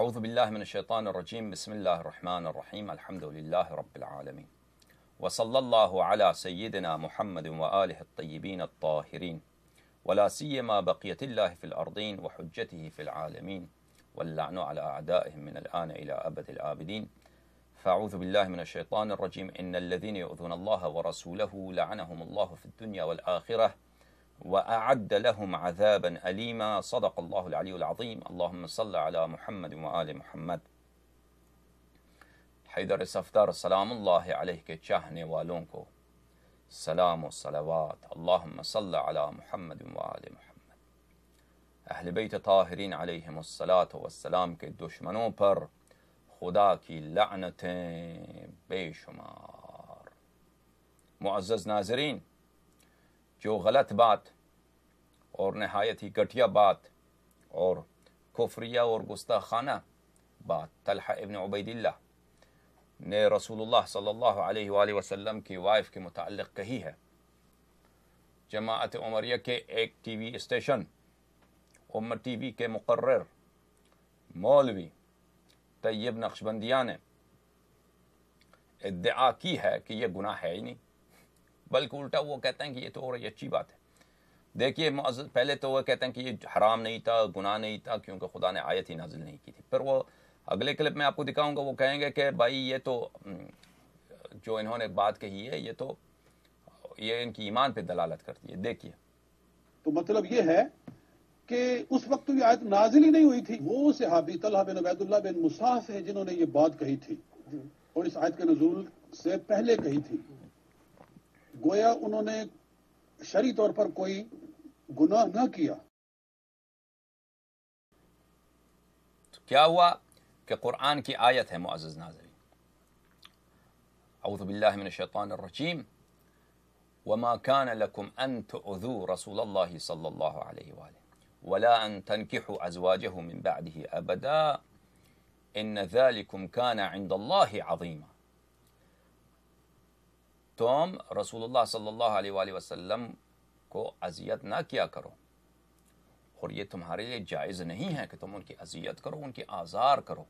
أعوذ بالله من الشيطان الرجيم. بسم الله الرحمن الرحيم. الحمد لله رب العالمين، وصلى الله على سيدنا محمد وآله الطيبين الطاهرين، ولا سيما بقية الله في الأرضين وحجته في العالمين، واللعن على أعدائهم من الآن إلى أبد الآبدين. فأعوذ بالله من الشيطان الرجيم. إن الذين يؤذون الله ورسوله لعنهم الله في الدنيا والآخرة وأعد لهم عذابا أليما. صدق الله العلي العظيم. اللهم صل على محمد وآل محمد. حیدر صفدر سلام اللہ علیہ کے چاہنے والوں کو سلام و صلوات. اللہم صل علی محمد وآل محمد. اہل بیت طاہرین علیہم الصلاۃ والسلام کے دشمنوں پر خدا کی لعنتیں بے شمار. معزز ناظرین، جو غلط بات اور نہایت ہی گھٹیا بات اور کفریہ اور گستاخانہ بات طلحہ ابن عبید اللہ نے رسول اللہ صلی اللہ علیہ وآلہ وسلم کی وائف کے متعلق کہی ہے، جماعت عمریہ کے ایک ٹی وی اسٹیشن امت ٹی وی کے مقرر مولوی طیب نقشبندیہ نے ادعا کی ہے کہ یہ گناہ ہے ہی نہیں، بلکہ الٹا وہ کہتے ہیں کہ یہ تو اور اچھی بات ہے. دیکھیے معزز، پہلے تو وہ کہتے ہیں کہ یہ حرام نہیں تھا، گناہ نہیں تھا، کیونکہ خدا نے آیت ہی نازل نہیں کی تھی. پھر وہ اگلے کلپ میں آپ کو دکھاؤں گا، وہ کہیں گے کہ بھائی یہ تو جو انہوں نے بات کہی ہے یہ ان کی ایمان پہ دلالت کرتی ہے. دیکھیے، تو مطلب یہ ہے کہ اس وقت تو یہ آیت نازل ہی نہیں ہوئی تھی. وہ صحابی طلحہ بن عبید اللہ بن مصاف ہے جنہوں نے یہ بات کہی تھی اور اس آیت کے نزول سے پہلے کہی تھی. گویا انہوں نے شرعی طور پر کوئی گناہ نہ کیا. تو کیا ہوا کہ قرآن کی آیت ہے معزز ناظرین. اعوذ باللہ من الشیطان الرجیم. وما كان لكم ان تؤذوا رسول الله صلی اللہ علیہ وآلہ ولا ان تنكحوا ازواجه من بعده ابدا ان ذلكم كان عند الله عظیما. تم رسول اللہ صلی اللہ علیہ وآلہ وسلم کو اذیت نہ کیا کرو، اور یہ تمہارے لیے جائز نہیں ہے کہ تم ان کی اذیت کرو، ان کی آزار کرو،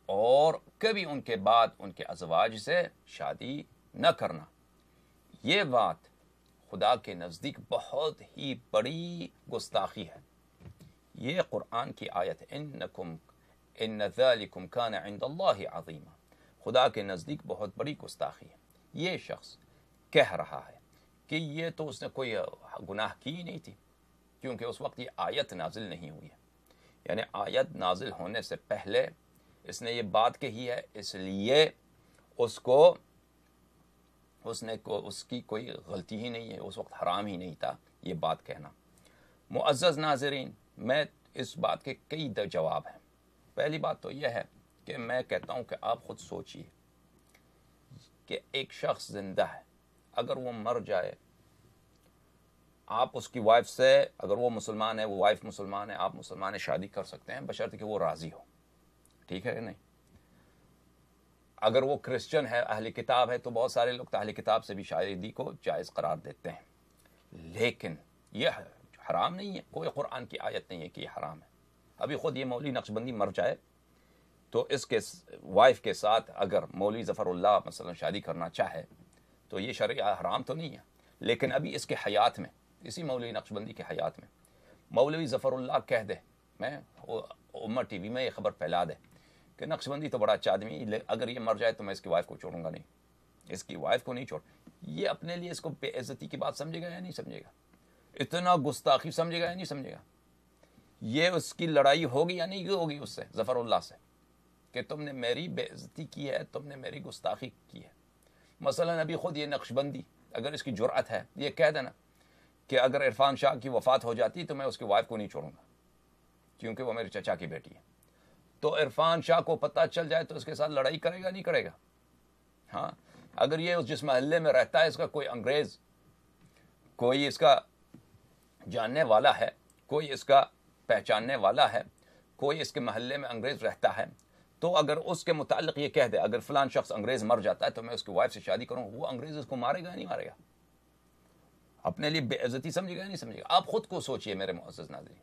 اور کبھی ان کے بعد ان کے ازواج سے شادی نہ کرنا. یہ بات خدا کے نزدیک بہت ہی بڑی گستاخی ہے. یہ قرآن کی آیت ان ذالکم کان عند اللہ عظیما، خدا کے نزدیک بہت بڑی گستاخی ہے. یہ شخص کہہ رہا ہے کہ یہ تو اس نے کوئی گناہ کی ہی نہیں تھی، کیونکہ اس وقت یہ آیت نازل نہیں ہوئی ہے. یعنی آیت نازل ہونے سے پہلے اس نے یہ بات کہی ہے، اس لیے اس کی کوئی غلطی ہی نہیں ہے، اس وقت حرام ہی نہیں تھا یہ بات کہنا. معزز ناظرین، میں اس بات کے کئی جواب ہیں. پہلی بات تو یہ ہے کہ میں کہتا ہوں کہ آپ خود سوچئے کہ ایک شخص زندہ ہے، اگر وہ مر جائے، آپ اس کی وائف سے، اگر وہ مسلمان ہے، وہ وائف مسلمان ہے، آپ مسلمان شادی کر سکتے ہیں بشرط کہ وہ راضی ہو. ٹھیک ہے کہ نہیں؟ اگر وہ کرسچن ہے، اہل کتاب ہے، تو بہت سارے لوگ اہل کتاب سے بھی شادی کو جائز قرار دیتے ہیں، لیکن یہ حرام نہیں ہے. کوئی قرآن کی آیت نہیں ہے کہ یہ حرام ہے. ابھی خود یہ مولوی نقشبندی مر جائے تو اس کے وائف کے ساتھ اگر مولوی ظفر اللہ مثلا شادی کرنا چاہے تو یہ شرعی حرام تو نہیں ہے، لیکن ابھی اس کے حیات میں، اسی مولوی نقشبندی کے حیات میں مولوی ظفر اللہ کہہ دے، میں امت ٹی وی میں یہ خبر پھیلا دے کہ نقشبندی تو بڑا اچھا آدمی، اگر یہ مر جائے تو میں اس کی وائف کو چھوڑوں گا نہیں، اس کی وائف کو نہیں چھوڑ. یہ اپنے لیے اس کو بے عزتی کی بات سمجھے گا یا نہیں سمجھے گا؟ اتنا گستاخی سمجھے گا یا نہیں سمجھے گا؟ یہ اس کی لڑائی ہوگی یا نہیں ہوگی اس سے، ظفر اللہ سے، کہ تم نے میری بے عزتی کی ہے، تم نے میری گستاخی کی ہے. مثلا ابھی خود یہ نقشبندی اگر اس کی جرأت ہے یہ کہہ دینا کہ اگر عرفان شاہ کی وفات ہو جاتی تو میں اس کی وائف کو نہیں چھوڑوں گا کیونکہ وہ میرے چچا کی بیٹی ہے، تو عرفان شاہ کو پتہ چل جائے تو اس کے ساتھ لڑائی کرے گا نہیں کرے گا؟ ہاں، اگر یہ جس محلے میں رہتا ہے اس کا کوئی انگریز، کوئی اس کا جاننے والا ہے، کوئی اس کا پہچاننے والا ہے، کوئی اس کے محلے میں انگریز رہتا ہے، تو اگر اس کے متعلق یہ کہہ دے اگر فلان شخص انگریز مر جاتا ہے تو میں اس کی وائف سے شادی کروں، وہ انگریز اس کو مارے گا یا نہیں مارے گا؟ اپنے لیے بے عزتی سمجھے گا یا نہیں سمجھے گا؟ آپ خود کو سوچئے میرے معزز ناظرین.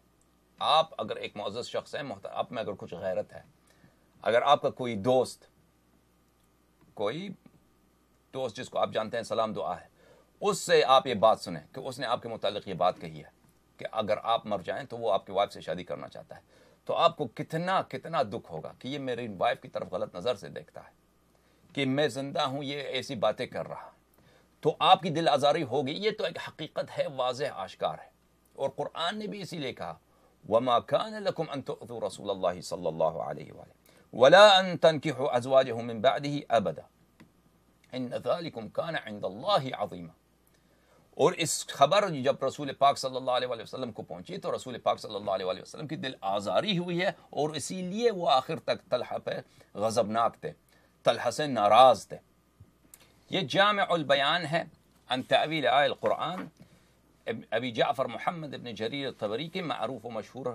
آپ اگر ایک معزز شخص ہیں، آپ میں اگر کچھ غیرت ہے، اگر آپ کا کوئی دوست جس کو آپ جانتے ہیں سلام دعا ہے، اس سے آپ یہ بات سنیں کہ اس نے آپ کے متعلق یہ بات کہی ہے کہ اگر آپ مر جائیں تو وہ آپ کی وائف سے شادی کرنا چاہتا ہے، تو آپ کو کتنا دکھ ہوگا کہ یہ میری وائف کی طرف غلط نظر سے دیکھتا ہے کہ میں زندہ ہوں، یہ ایسی باتیں کر رہا، تو آپ کی دل آزاری ہوگی. یہ تو ایک حقیقت ہے، واضح آشکار ہے. اور قرآن نے بھی اسی لیے کہا وَمَا كَانَ لَكُمْ أَن تُؤْذُوا رَسُولَ اللَّهِ صلی اللہ علیہ وآلہ وَلَا أَن تَنْكِحُوا أَزْوَاجَهُ مِن بَعْدِهِ أَبَدًا إِنَّ ذَلِكُمْ كَانَ عِندَ اللَّهِ عَظِيمًا. اور اس خبر جب رسول پاک صلی اللہ علیہ وسلم کو پہنچی تو رسول پاک صلی اللہ علیہ وسلم کی دل آزاری ہوئی ہے، اور اسی لیے وہ آخر تک طلحہ پہ غضبناک تھے، طلحہ سے ناراض تھے. یہ جامع البیان ہے عن تأویل آیہ القرآن ابی جعفر محمد ابن جریر الطبری کی معروف و مشہور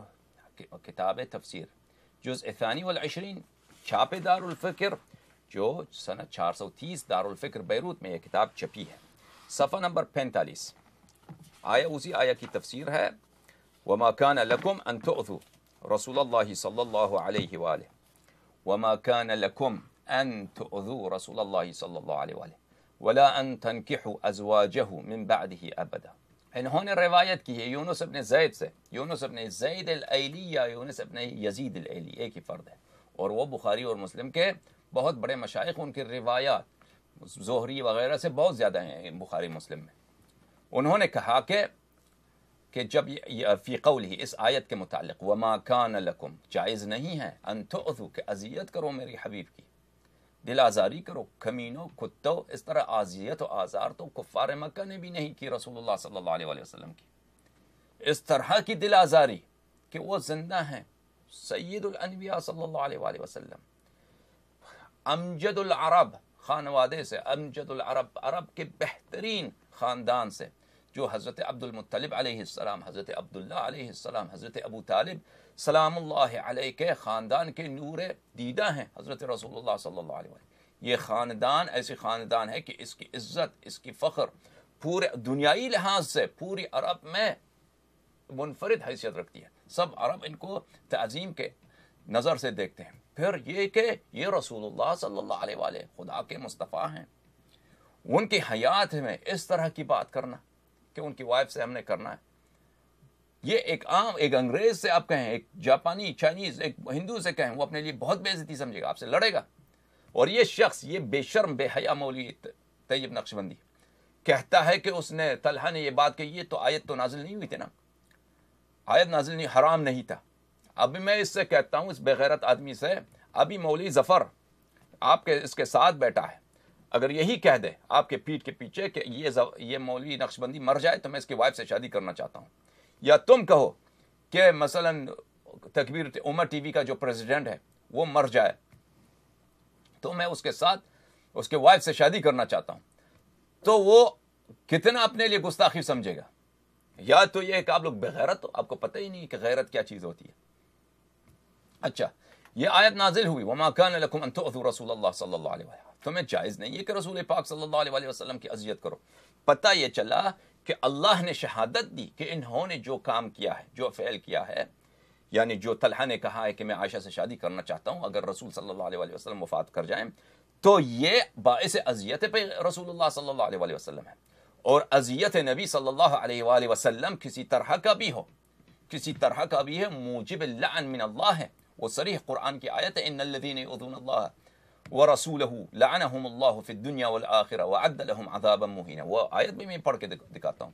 کتاب تفسیر، جزء ثانی والعشرین، چھاپ دار الفکر، جو سنہ 430 دار الفکر بیروت میں یہ کتاب چھپی ہے، صفحہ نمبر 45. اسی آیہ کی تفسیر ہے وما كان لكم ان تؤذوا رسول اللہ صلی اللہ علیہ وآلہ وما كان لكم ان تؤذوا رسول اللہ صلی اللہ علیہ وآلہ ولا ان تنكحوا ازواجه من بعده ابدا. انہوں نے روایت کی ہے یونس ابن زید سے، یونس ابن زید الایلی یا یونس ابن یزید الایلی، ایک ہی فرد ہے، اور وہ بخاری اور مسلم کے بہت بڑے مشائخ، ان کی روایات زہری وغیرہ سے بہت زیادہ ہیں بخاری مسلم میں. انہوں نے کہا کہ جب فی قولہ، اس آیت کے متعلق، وما کان لکم، جائز نہیں ہے، ان تؤذوا، کہ اذیت کرو میری حبیب کی، دل آزاری کرو، کمینوں، کتوں، اس طرح اذیت و آزار تو کفار مکہ نے بھی نہیں کی رسول اللہ صلی اللہ علیہ وسلم کی. اس طرح کی دل آزاری کہ وہ زندہ ہیں، سید الانبیاء صلی اللہ علیہ وسلم، امجد العرب خانوادے سے، امجد العرب، عرب کے بہترین خاندان سے، جو حضرت عبد المطلب علیہ السلام، حضرت عبداللہ علیہ السلام، حضرت ابو طالب سلام اللہ علیہ کے خاندان کے نور دیدہ ہیں حضرت رسول اللہ صلی اللہ علیہ وسلم. یہ خاندان ایسی خاندان ہے کہ اس کی عزت، اس کی فخر پورے دنیائی لحاظ سے پوری عرب میں منفرد حیثیت رکھتی ہے. سب عرب ان کو تعظیم کے نظر سے دیکھتے ہیں. پھر یہ کہ یہ رسول اللہ صلی اللہ علیہ وآلہ خدا کے مصطفیٰ ہیں، ان کی حیات میں اس طرح کی بات کرنا کہ ان کی وائف سے ہم نے کرنا ہے، یہ ایک انگریز سے آپ کہیں، ایک جاپانی، چائنیز، ایک ہندو سے کہیں، وہ اپنے لیے بہت بے عزتی سمجھے گا، آپ سے لڑے گا. اور یہ شخص، یہ بے شرم بے حیا مولوی طیب نقشبندی کہتا ہے کہ اس نے، طلحہ نے یہ بات کہی ہے تو آیت تو نازل نہیں ہوئی تھی نا، آیت نازل نہیں، حرام نہیں تھا. ابھی میں اس سے کہتا ہوں، اس بے غیرت آدمی سے، ابھی مولوی ظفر آپ کے اس کے ساتھ بیٹھا ہے، اگر یہی کہہ دے آپ کے پیٹھ کے پیچھے کہ یہ مولوی نقشبندی مر جائے تو میں اس کی وائف سے شادی کرنا چاہتا ہوں، یا تم کہو کہ مثلا تکبیر عمر ٹی وی کا جو پریزیڈنٹ ہے وہ مر جائے تو میں اس کے ساتھ اس کے وائف سے شادی کرنا چاہتا ہوں، تو وہ کتنا اپنے لیے گستاخی سمجھے گا. یا تو یہ کہ آپ لوگ بغیرت ہو، آپ کو پتہ ہی نہیں کہ غیرت کیا چیز ہوتی ہے. اچھا، یہ آیت نازل ہوئی وما كان لكم ان تؤذوا رسول اللہ صلی اللہ علیہ وسلم، تمہیں جائز نہیں ہے کہ رسول پاک صلی اللہ علیہ وسلم کی اذیت کرو. پتہ یہ چلا کہ اللہ نے شہادت دی کہ انہوں نے جو کام کیا ہے، جو فعل کیا ہے، یعنی جو طلحہ نے کہا ہے کہ میں عائشہ سے شادی کرنا چاہتا ہوں اگر رسول صلی اللہ علیہ وسلم وفات کر جائیں، تو یہ باعث اذیت پہ رسول اللہ صلی اللہ علیہ وسلم ہے. اور اذیت نبی صلی اللہ علیہ وسلم کسی طرح کا بھی ہو، کسی طرح کا بھی ہے، موجب اللعن من اللہ ہے. وہ صریح قرآن کی آیت ہے ان الذین یؤذون اللہ ورسولہ لعنہم اللہ فی الدنیا والآخرہ وعد لہم عذابا مہینا. وہ آیت بھی میں پڑھ کے دکھاتا ہوں.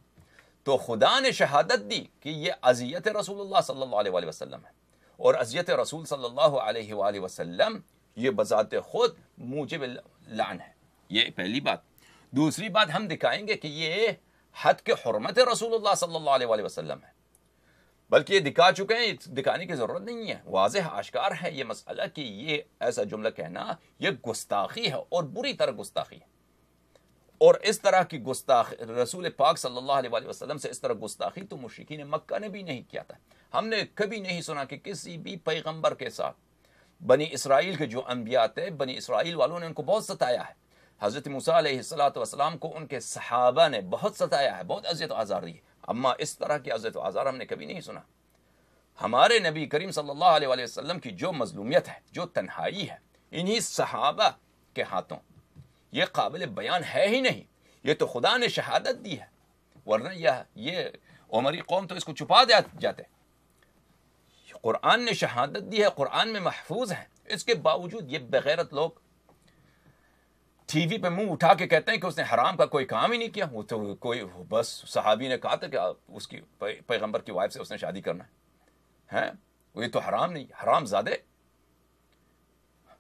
تو خدا نے شہادت دی کہ یہ اذیت رسول اللہ صلی اللہ علیہ وسلم ہے، اور اذیت رسول صلی اللہ علیہ وآلہ وسلم یہ بذات خود موجب لعن ہے. یہ پہلی بات. دوسری بات ہم دکھائیں گے کہ یہ حد کے حرمت رسول اللہ صلی اللہ علیہ وسلم ہے، بلکہ یہ دکھا چکے ہیں، دکھانے کی ضرورت نہیں ہے، واضح آشکار ہے یہ مسئلہ کہ یہ ایسا جملہ کہنا یہ گستاخی ہے اور بری طرح گستاخی ہے. اور اس طرح کی رسول پاک صلی اللہ علیہ وسلم سے اس طرح گستاخی تو مشرکین مکہ نے بھی نہیں کیا تھا. ہم نے کبھی نہیں سنا کہ کسی بھی پیغمبر کے ساتھ بنی اسرائیل کے جو انبیاء تھے، بنی اسرائیل والوں نے ان کو بہت ستایا ہے. حضرت موسیٰ علیہ السلام کو ان کے صحابہ نے بہت ستایا ہے، بہت اذیت و آزار دی ہے، اما اس طرح کی اذیت و آزار ہم نے کبھی نہیں سنا. ہمارے نبی کریم صلی اللہ علیہ وآلہ وسلم کی جو مظلومیت ہے، جو تنہائی ہے، انہی صحابہ کے ہاتھوں، یہ قابل بیان ہے ہی نہیں. یہ تو خدا نے شہادت دی ہے، ورنہ یہ عمری قوم تو اس کو چھپا جاتے. قرآن نے شہادت دی ہے، قرآن میں محفوظ ہے. اس کے باوجود یہ بغیرت لوگ ٹی وی پہ منہ اٹھا کے کہتے ہیں کہ اس نے حرام کا کوئی کام ہی نہیں کیا. وہ تو کوئی بس صحابی نے کہا تھا کہ اس کی پیغمبر کی وائف سے اس نے شادی کرنا ہے، یہ تو حرام نہیں، حرام زادے.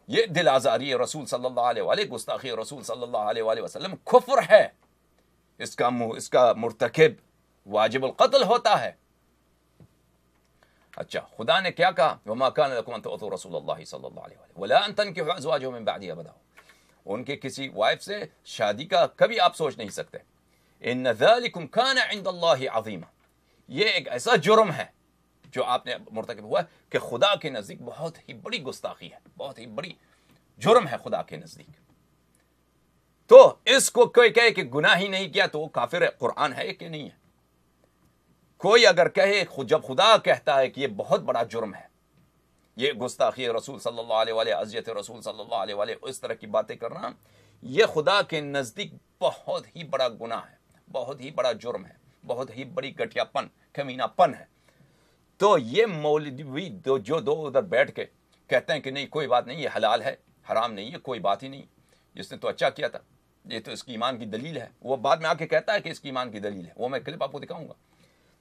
یہ دل آزاری رسول صلی اللہ علیہ وآلہ، گستاخی رسول صلی اللہ علیہ وآلہ وسلم کفر ہے. اس کا مرتکب واجب القتل ہوتا ہے. اچھا، خدا نے کیا کہا؟ وما كان لكم ان تؤذوا رسول الله صلی اللہ علیہ وآلہ ولا ان تنكحوا ازواجه من بعده ابدا. ان کے کسی وائف سے شادی کا کبھی آپ سوچ نہیں سکتے. ان ذلكم كان عند الله عظیما. یہ ایک ایسا جرم ہے جو آپ نے مرتکب ہوا ہے کہ خدا کے نزدیک بہت ہی بڑی گستاخی ہے، بہت ہی بڑی جرم ہے خدا کے نزدیک. تو اس کو کوئی کہے کہ گناہ ہی نہیں کیا تو وہ کافر قرآن ہے کہ نہیں ہے؟ کوئی اگر کہے، جب خدا کہتا ہے کہ یہ بہت بڑا جرم ہے، یہ گستاخی رسول صلی اللہ علیہ وآلہ، اذیت رسول صلی اللہ علیہ وآلہ، اس طرح کی باتیں کرنا، یہ خدا کے نزدیک بہت ہی بڑا گناہ ہے، بہت ہی بڑا جرم ہے، بہت ہی بڑی گٹیا پن، کمینہ پن ہے. تو یہ مولوی جو دو ادھر بیٹھ کے کہتے ہیں کہ نہیں کوئی بات نہیں، یہ حلال ہے، حرام نہیں ہے، کوئی بات ہی نہیں، جس نے تو اچھا کیا تھا، یہ تو اس کی ایمان کی دلیل ہے. وہ بعد میں آ کے کہتا ہے کہ اس کی ایمان کی دلیل ہے، وہ میں کلپ آپ کو دکھاؤں گا.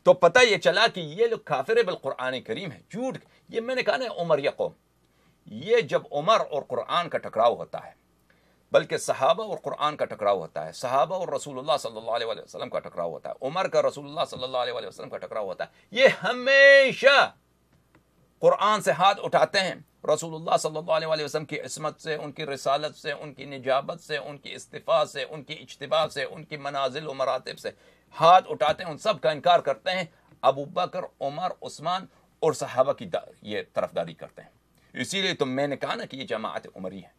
تو پتہ یہ چلا کہ یہ لوگ کافر بالقرآن کریم ہے، جھوٹ. یہ میں نے کہا نا عمر یا قوم، یہ جب عمر اور قرآن کا ٹکراؤ ہوتا ہے، بلکہ صحابہ اور قرآن کا ٹکراؤ ہوتا ہے، صحابہ اور رسول اللہ صلی اللہ علیہ وسلم کا ٹکراؤ ہوتا ہے، عمر کا رسول اللہ صلی اللہ علیہ وسلم کا ٹکراؤ ہوتا ہے، یہ ہمیشہ قرآن سے ہاتھ اٹھاتے ہیں. رسول اللہ صلی اللہ علیہ وسلم کی عصمت سے، ان کی رسالت سے، ان کی نجابت سے، ان کی استفاء سے، ان کی اجتباء سے، ان کی منازل و مراتب سے ہاتھ اٹھاتے ہیں، ان سب کا انکار کرتے ہیں. ابو بکر، عمر، عثمان اور صحابہ کی یہ طرفداری کرتے ہیں. اسی لیے تو میں نے کہا نا کہ یہ جماعت عمری ہے.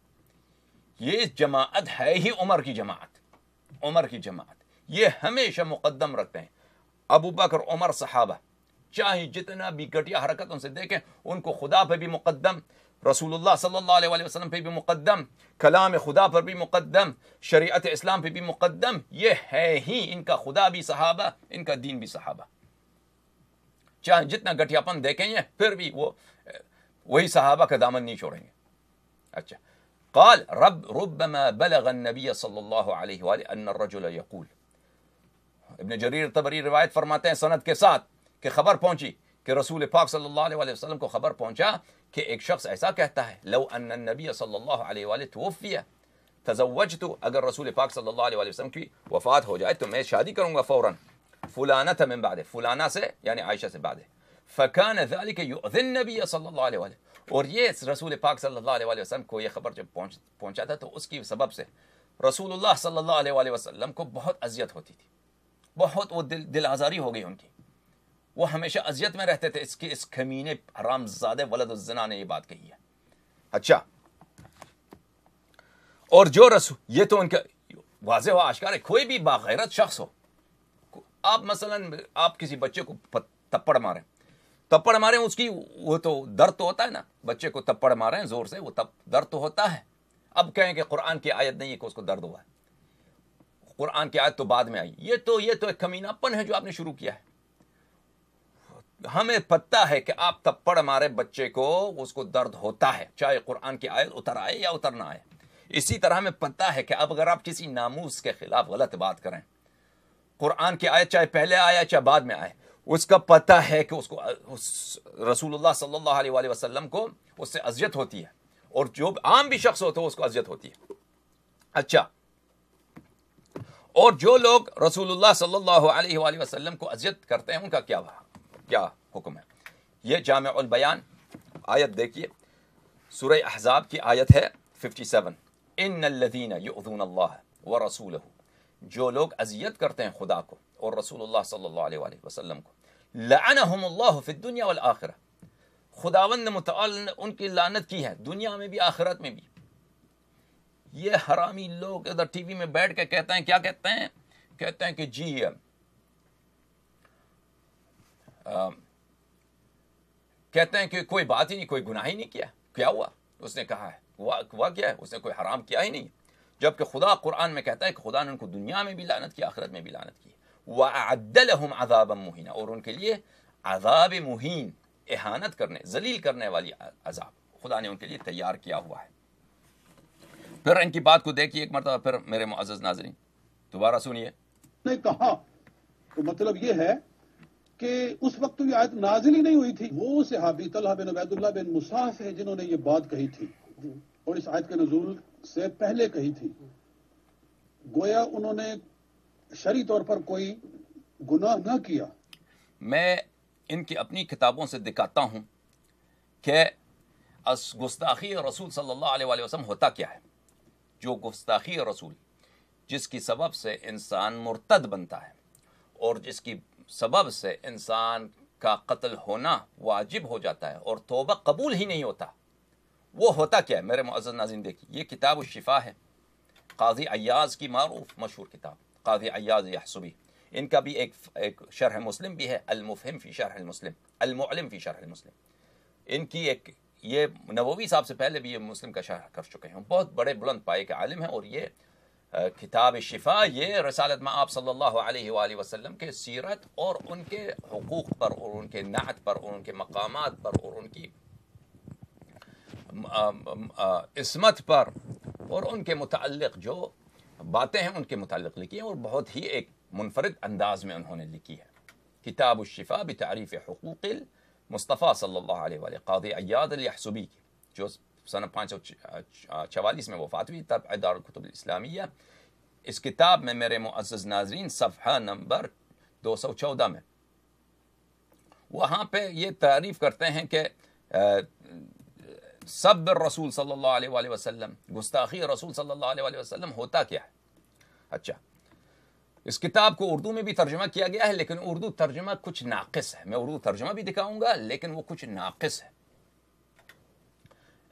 یہ جماعت ہے ہی عمر کی جماعت، عمر کی جماعت. یہ ہمیشہ مقدم رکھتے ہیں ابو بکر، عمر، صحابہ. چاہے جتنا بھی گھٹیا حرکت ان سے دیکھیں، ان کو خدا پہ بھی مقدم، رسول اللہ صلی اللہ علیہ وسلم پہ بھی مقدم، کلام خدا پر بھی مقدم، شریعت اسلام پہ بھی مقدم. یہ ہے ہی ان کا خدا بھی صحابہ، ان کا دین بھی صحابہ. چاہے جتنا گٹھیا پن دیکھیں گے، پھر بھی وہی صحابہ کا دامن نہیں چھوڑیں گے. اچھا، قال ربما بلغ النبی صلی اللہ علیہ وآلہ ان الرجل یقول. ابن جریر طبری روایت فرماتے ہیں سند کے ساتھ کہ خبر پہنچی کہ رسول پاک صلی اللہ علیہ وآلہ وسلم کو خبر پہنچا کہ ایک شخص ایسا کہتا ہے، لو ان النبی صلی اللہ علیہ وآلہ توفی تزوجت، اگر رسول پاک صلی اللہ علیہ وآلہ وسلم کی وفات ہو جائے تو میں شادی کروں گا فوراً، فلانہ من بعد، فلانہ سے یعنی عائشہ سے بعد. فکان ذلك یؤذی النبی صلی اللہ علیہ وآلہ، اور یہ رسول پاک صلی اللہ علیہ وآلہ وسلم کو یہ خبر جب پہنچا تھا تو اس کی سبب سے رسول اللہ صلی اللہ علیہ وآلہ وسلم کو بہت اذیت ہوتی تھی، بہت وہ دل آزاری ہو گئی ان کی. وہ ہمیشہ اذیت میں رہتے تھے. اس کمینے حرام زادے ولد الزنا نے یہ بات کہی ہے. اچھا، اور جو رسول، یہ تو ان کا واضح و آشکار ہے. کوئی بھی باغیرت شخص ہو، آپ مثلا آپ کسی بچے کو تپڑ ماریں اس کی، وہ تو درد تو ہوتا ہے نا. بچے کو تپڑ ماریں زور سے، وہ درد تو ہوتا ہے. اب کہیں کہ قرآن کی آیت نہیں ہے کہ اس کو درد ہوا ہے، قرآن کی آیت تو بعد میں آئی. یہ تو ایک کمینہ پن ہے جو آپ نے شروع کیا ہے. ہمیں پتہ ہے کہ آپ تپڑ مارے بچے کو، اس کو درد ہوتا ہے، چاہے قرآن کی آیت اتر آئے یا اتر نہ آئے. اسی طرح ہمیں پتہ ہے کہ اب اگر آپ کسی ناموس کے خلاف غلط بات کریں، قرآن کی آیت چاہے پہلے آئے چاہے بعد میں آئے، اس کا پتہ ہے کہ اس کو رسول اللہ صلی اللہ علیہ وآلہ وسلم کو اس سے اذیت ہوتی ہے، اور جو عام بھی شخص ہوتا ہے اس کو اذیت ہوتی ہے. اچھا، اور جو لوگ رسول اللہ صلی اللہ علیہ وآلہ وسلم کو اذیت کرتے ہیں ان کا کیا حکم ہے؟ یہ جامع البیان آیت دیکھیے، سورہ احزاب کی آیت ہے 57. ان الذین یؤذون اللہ ورسولہ، جو لوگ اذیت کرتے ہیں خدا کو اور رسول اللہ صلی اللہ علیہ وآلہ وسلم کو، لعنہم اللہ فی الدنیا والآخرہ، خداوند متعال نے ان کی لعنت کی ہے دنیا میں بھی آخرت میں بھی. یہ حرامی لوگ ادھر ٹی وی میں بیٹھ کے کہتے ہیں، کیا کہتے ہیں کہ جی کہتے ہیں کہ کوئی بات ہی نہیں, کوئی گناہ ہی نہیں کیا, کیا ہوا, اس نے کہا ہے ہوا کیا ہے, اس نے کوئی حرام کیا ہی نہیں, جبکہ خدا قرآن میں کہتا ہے کہ خدا نے ان کو دنیا میں بھی لعنت کی, آخرت میں بھی لعنت کی. وَأَعَدَّ لَهُمْ عَذَابًا مُهِينًا, اور ان کے لیے عذاب مہین, اہانت کرنے, ذلیل کرنے والی عذاب خدا نے ان کے لیے تیار کیا ہوا ہے. پھر ان کی بات کو دیکھیے ایک مرتبہ پھر میرے معزز ناظرین, دوبارہ سنیے. نے کہا تو مطلب یہ ہے کہ اس وقت تو یہ آیت نازل ہی نہیں ہوئی تھی. وہ صحابی طلحہ بن عبید اللہ بن مصاف ہے جنہوں نے یہ بات کہی تھی, اور اس آیت کے نزول سے پہلے کہی تھی. گویا انہوں نے شرعی طور پر کوئی گناہ نہ کیا. میں ان کی اپنی کتابوں سے دکھاتا ہوں کہ گستاخی رسول صلی اللہ علیہ وآلہ وسلم ہوتا کیا ہے. جو گستاخی رسول جس کی سبب سے انسان مرتد بنتا ہے اور جس کی سبب سے انسان کا قتل ہونا واجب ہو جاتا ہے اور توبہ قبول ہی نہیں ہوتا, وہ ہوتا کیا ہے میرے معزز ناظرین. دیکھیے یہ کتاب الشفا ہے, قاضی عیاض کی معروف مشہور کتاب, قاضی عیاض یحسبی. ان کا بھی ایک شرح مسلم بھی ہے, المفہم فی شرح المسلم, المعلم فی شرح المسلم. ان کی ایک, یہ نووی صاحب سے پہلے بھی یہ مسلم کا شرح کر چکے ہیں, بہت بڑے بلند پائے کے عالم ہیں. اور یہ کتاب شفا یہ رسالت میں آپ صلی اللہ علیہ وآلہ وسلم کے سیرت اور ان کے حقوق پر اور ان کے نعت پر اور ان کے مقامات پر اور ان کی عصمت پر اور ان کے متعلق جو باتیں ہیں ان کے متعلق لکھی ہیں, اور بہت ہی ایک منفرد انداز میں انہوں نے لکھی ہے. کتاب الشفا بتعریف حقوق المصطفیٰ صلی اللہ علیہ وآلہ, قاضی عیاض الیحسبی کی, جو سنہ 544 میں وفات ہوئی, تبع دار الکتب الاسلامیہ. اس کتاب میں میرے معزز ناظرین صفحہ نمبر 214 میں وہاں پہ یہ تعریف کرتے ہیں کہ سب رسول صلی اللہ علیہ وآلہ وسلم, گستاخی رسول صلی اللہ علیہ وآلہ وسلم ہوتا کیا ہے. اچھا, اس کتاب کو اردو میں بھی ترجمہ کیا گیا ہے, لیکن اردو ترجمہ کچھ ناقص ہے. میں اردو ترجمہ بھی دکھاؤں گا لیکن وہ کچھ ناقص ہے.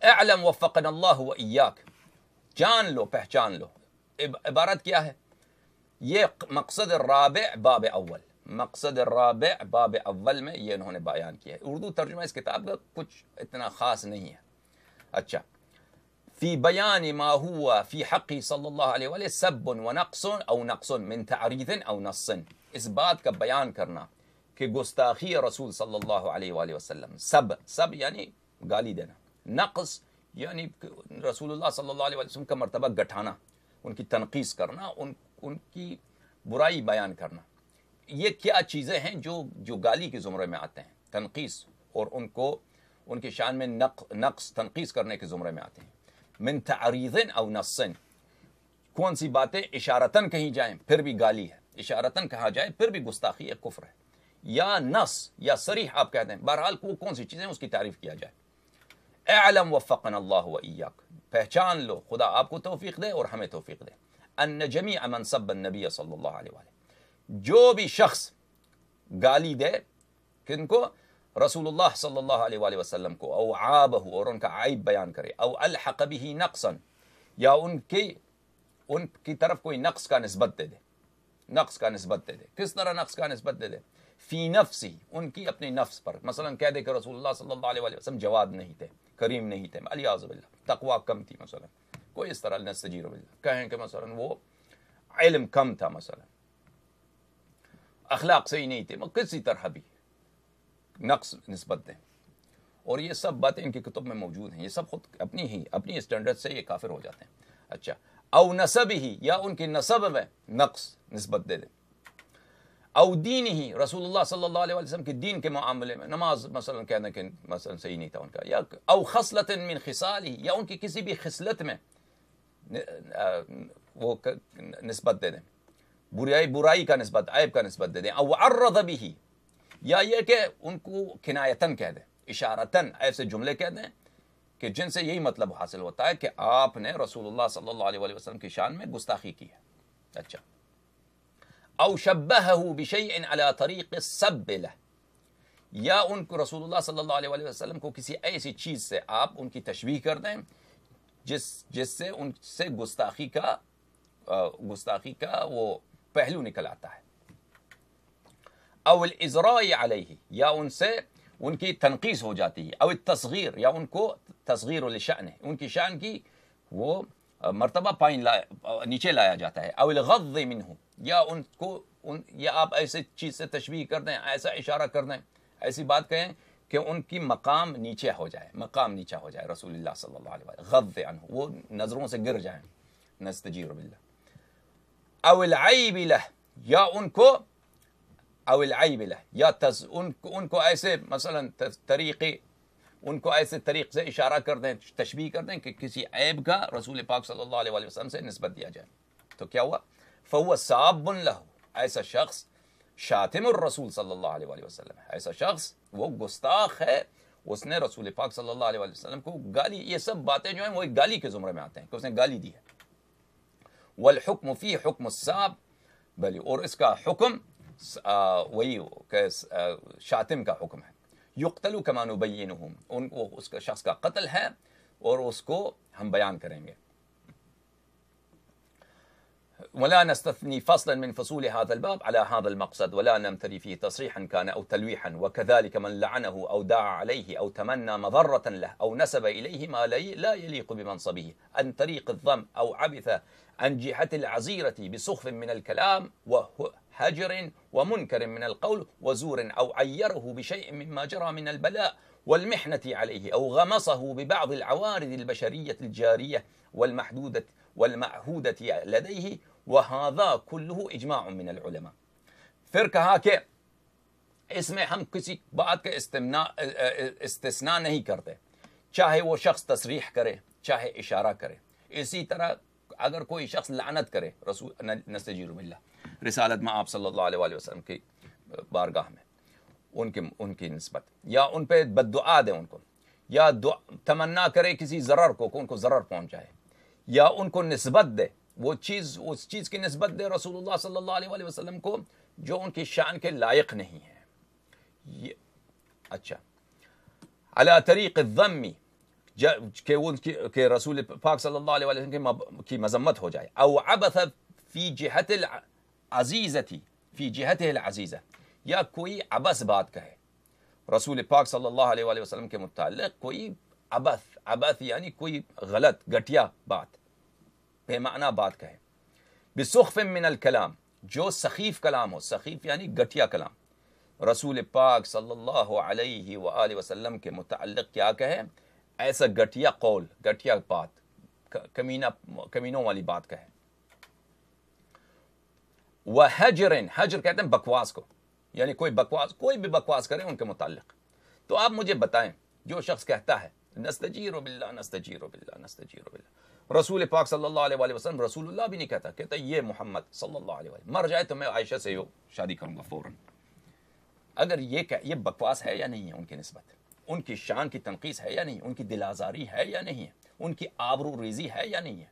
اعلم وفقنا اللہ و ایاک, جان لو پہچان لو. عبارت کیا ہے, یہ مقصد الرابع باب اول, مقصد الرابع باب اول میں یہ انہوں نے بیان کیا ہے. اردو ترجمہ اس کتاب کا کچھ اتنا خاص نہیں ہے. اچھا, فی بیان ما ہوا فی حقی صلی اللہ علیہ وآلہ سب و نقص او نقص من تعریض او نص, اس بات کا بیان کرنا کہ گستاخی رسول صلی اللہ علیہ وآلہ وسلم, سب یعنی گالی دینا, نقص یعنی رسول اللہ صلی اللہ علیہ وسلم کا مرتبہ گٹھانا, ان کی تنقیص کرنا, ان کی برائی بیان کرنا. یہ کیا چیزیں ہیں جو گالی کے زمرے میں آتے ہیں, تنقیص, اور ان کی شان میں نقص تنقیص کرنے کے زمرے میں آتے ہیں. من تعریض او نص, کون سی باتیں اشارتاً کہیں جائیں پھر بھی گالی ہے, اشارتاً کہا جائے پھر بھی گستاخی ہے, کفر ہے, یا نص یا صریح آپ کہتے ہیں. بہرحال وہ کون سی چیزیں اس کی تعریف کیا جائے. اعلم وفقنا اللہ و ایاک, پہچان لو خدا آپ کو توفیق دے اور ہمیں توفیق دے. ان جمیع من سب النبی صلی اللہ علیہ وآلہ, جو بھی شخص گالی دے کن کو, رسول اللہ صلی اللہ علیہ وآلہ وسلم کو, او عابہ, اور ان کا عیب بیان کرے, او الحق به نقصا, یا ان کی طرف کوئی نقص کا نسبت دے دے, نقص کا نسبت دے دے. کس طرح نقص کا نسبت دے دے؟ فی نفسی, ان کی اپنی نفس پر. مثلا کہہ دے کہ رسول اللہ صلی اللہ علیہ وآلہ وسلم جواد نہیں تھے, کریم نہیں تھے, علیاذ باللہ, تقوی کم تھی مثلا, کوئی اس طرح نستجیر باللہ, کہیں کہ مثلا وہ علم کم تھا, مثلا اخلاق صحیح نہیں تھے, کسی طرح بھی نقص نسبت دیں. اور یہ سب باتیں ان کی کتب میں موجود ہیں, یہ سب خود اپنی اسٹینڈرڈ سے یہ کافر ہو جاتے ہیں. اچھا, او نسب ہی, یا ان کی نسب میں نقص نسبت دے دیں. او دین ہی, رسول اللہ صلی اللہ علیہ وسلم کے دین کے معاملے میں, نماز مثلا کہنا کہ مثلا صحیح نہیں تھا ان کا, یا او خصلت من خصال ہی, یا ان کی کسی بھی خصلت میں وہ نسبت دے دیں, برائی کا نسبت, عیب کا نسبت دے دیں. او عرض بھی, یا یہ کہ ان کو کنایتاً کہہ دیں, اشارتاً ایسے جملے کہہ دیں کہ جن سے یہی مطلب حاصل ہوتا ہے کہ آپ نے رسول اللہ صلی اللہ علیہ وسلم کی شان میں گستاخی کی ہے. اچھا, او شبہہ بشیء علی طریق السب لہ, یا ان کو رسول اللہ صلی اللہ علیہ وسلم کو کسی ایسی چیز سے آپ ان کی تشبیہ کر دیں جس سے ان سے گستاخی کا وہ پہلو نکل آتا ہے. او الازراء علیہ, یا ان سے ان کی تنقیص ہو جاتی ہے، او التصغیر، یا ان کو تصغیر الشأن، ان کی شان کی وہ مرتبہ نیچے لایا جاتا ہے، او الغض منہ، یا ان کو یا آپ ایسے چیز سے تشبیہ کر دیں، ایسا اشارہ کر دیں، ایسی بات کہیں کہ ان کی مقام نیچے ہو جائے، مقام نیچا ہو جائے رسول اللہ صلی اللہ علیہ وسلم، غض عنہ، وہ نظروں سے گر جائیں، نستجیر باللہ، او العیب لہ، یا ان کو او العیب لہ، یا ان کو ایسے مثلا طریقے، ان کو ایسے طریق سے اشارہ کر دیں، تشبیہ کر دیں کہ کسی عیب کا رسول پاک صلی اللہ علیہ وسلم سے نسبت دیا جائے، تو کیا ہوا؟ فہو ساب لہ، ایسا شخص شاتم الرسول صلی اللہ علیہ وسلم ہے، ایسا شخص وہ گستاخ ہے، اس نے رسول پاک صلی اللہ علیہ وسلم کو گالی، یہ سب باتیں جو ہیں وہ ایک گالی کے زمرے میں آتے ہیں کہ اس نے گالی دی ہے۔ والحکم فی حکم الساب، بلی، اور اس کا حکم وہی کہ شاتم کا حکم ہے، یقتل کما نبینہ، ان کو اس کا شخص کا قتل ہے اور اس کو ہم بیان کریں گے۔ ولا نستثني فصلا من فصول هذا الباب على هذا المقصد ولا نمتري فيه تصريحا كان أو تلويحا، وكذلك من لعنه أو دعا عليه أو تمنى مضرة له أو نسب إليه ما لا يليق بمنصبه عن طريق الضم أو عبث عن جهة العزيرة بسخف من الكلام وهجر ومنكر من القول وزور، أو عيره بشيء مما جرى من البلاء والمحنة عليه، أو غمصه ببعض العوارض البشرية الجارية والمعهودة لديه، وهذا كله اجماع من العلماء۔ پھر کہا کہ اس میں ہم کسی بات کا استثناء نہیں کرتے، چاہے وہ شخص تصریح کرے چاہے اشارہ کرے۔ اسی طرح اگر کوئی شخص لعنت کرے رسول نستجیر باللہ رسالت میں آپ صلی اللہ علیہ وسلم کی بارگاہ میں ان کی نسبت، یا ان پہ بد دعا دے ان کو، یا تمنا کرے کسی ضرر کو کہ ان کو ضرر پہنچائے، یا ان کو نسبت دے وہ چیز، اس چیز کی نسبت دے رسول اللہ صلی اللہ علیہ وسلم کو جو ان کی شان کے لائق نہیں ہے، یہ اچھا علی طریق الذم، کہ رسول پاک صلی اللہ علیہ وسلم کی مذمت ہو جائے، او عبث فی جہت العزیزتی، فی جہتہ العزیزہ، یا کوئی عبث بات کہے رسول پاک صلی اللہ علیہ وسلم کے متعلق، کوئی عبث یعنی کوئی غلط گھٹیا بات، بے معنی بات کہے، بسخف من الکلام، جو سخیف کلام ہو، سخیف یعنی گھٹیا کلام، رسول پاک صلی اللہ علیہ وآلہ وسلم کے متعلق کیا کہے؟ ایسا گھٹیا قول، گھٹیا بات، کمینوں والی بات کہے۔ وحجر، حجر کہتے ہیں بکواس کو، یعنی کوئی بھی بکواس کرے ان کے متعلق۔ تو آپ مجھے بتائیں، جو شخص کہتا ہے نستجیر باللہ نستجیر باللہ نستجیر باللہ، رسول پاک صلی اللہ علیہ وسلم رسول اللہ بھی نہیں کہتا، کہتا یہ محمد صلی اللہ علیہ وسلم، مر جائے تو میں عائشہ سے شادی کروں گا فوراً۔ اگر یہ بکواس ہے یا نہیں ہے ان کی نسبت، ان کی شان کی تنقیص ہے یا نہیں، ان کی دل آزاری ہے یا نہیں ہے، ان کی آبرو ریزی ہے یا نہیں ہے،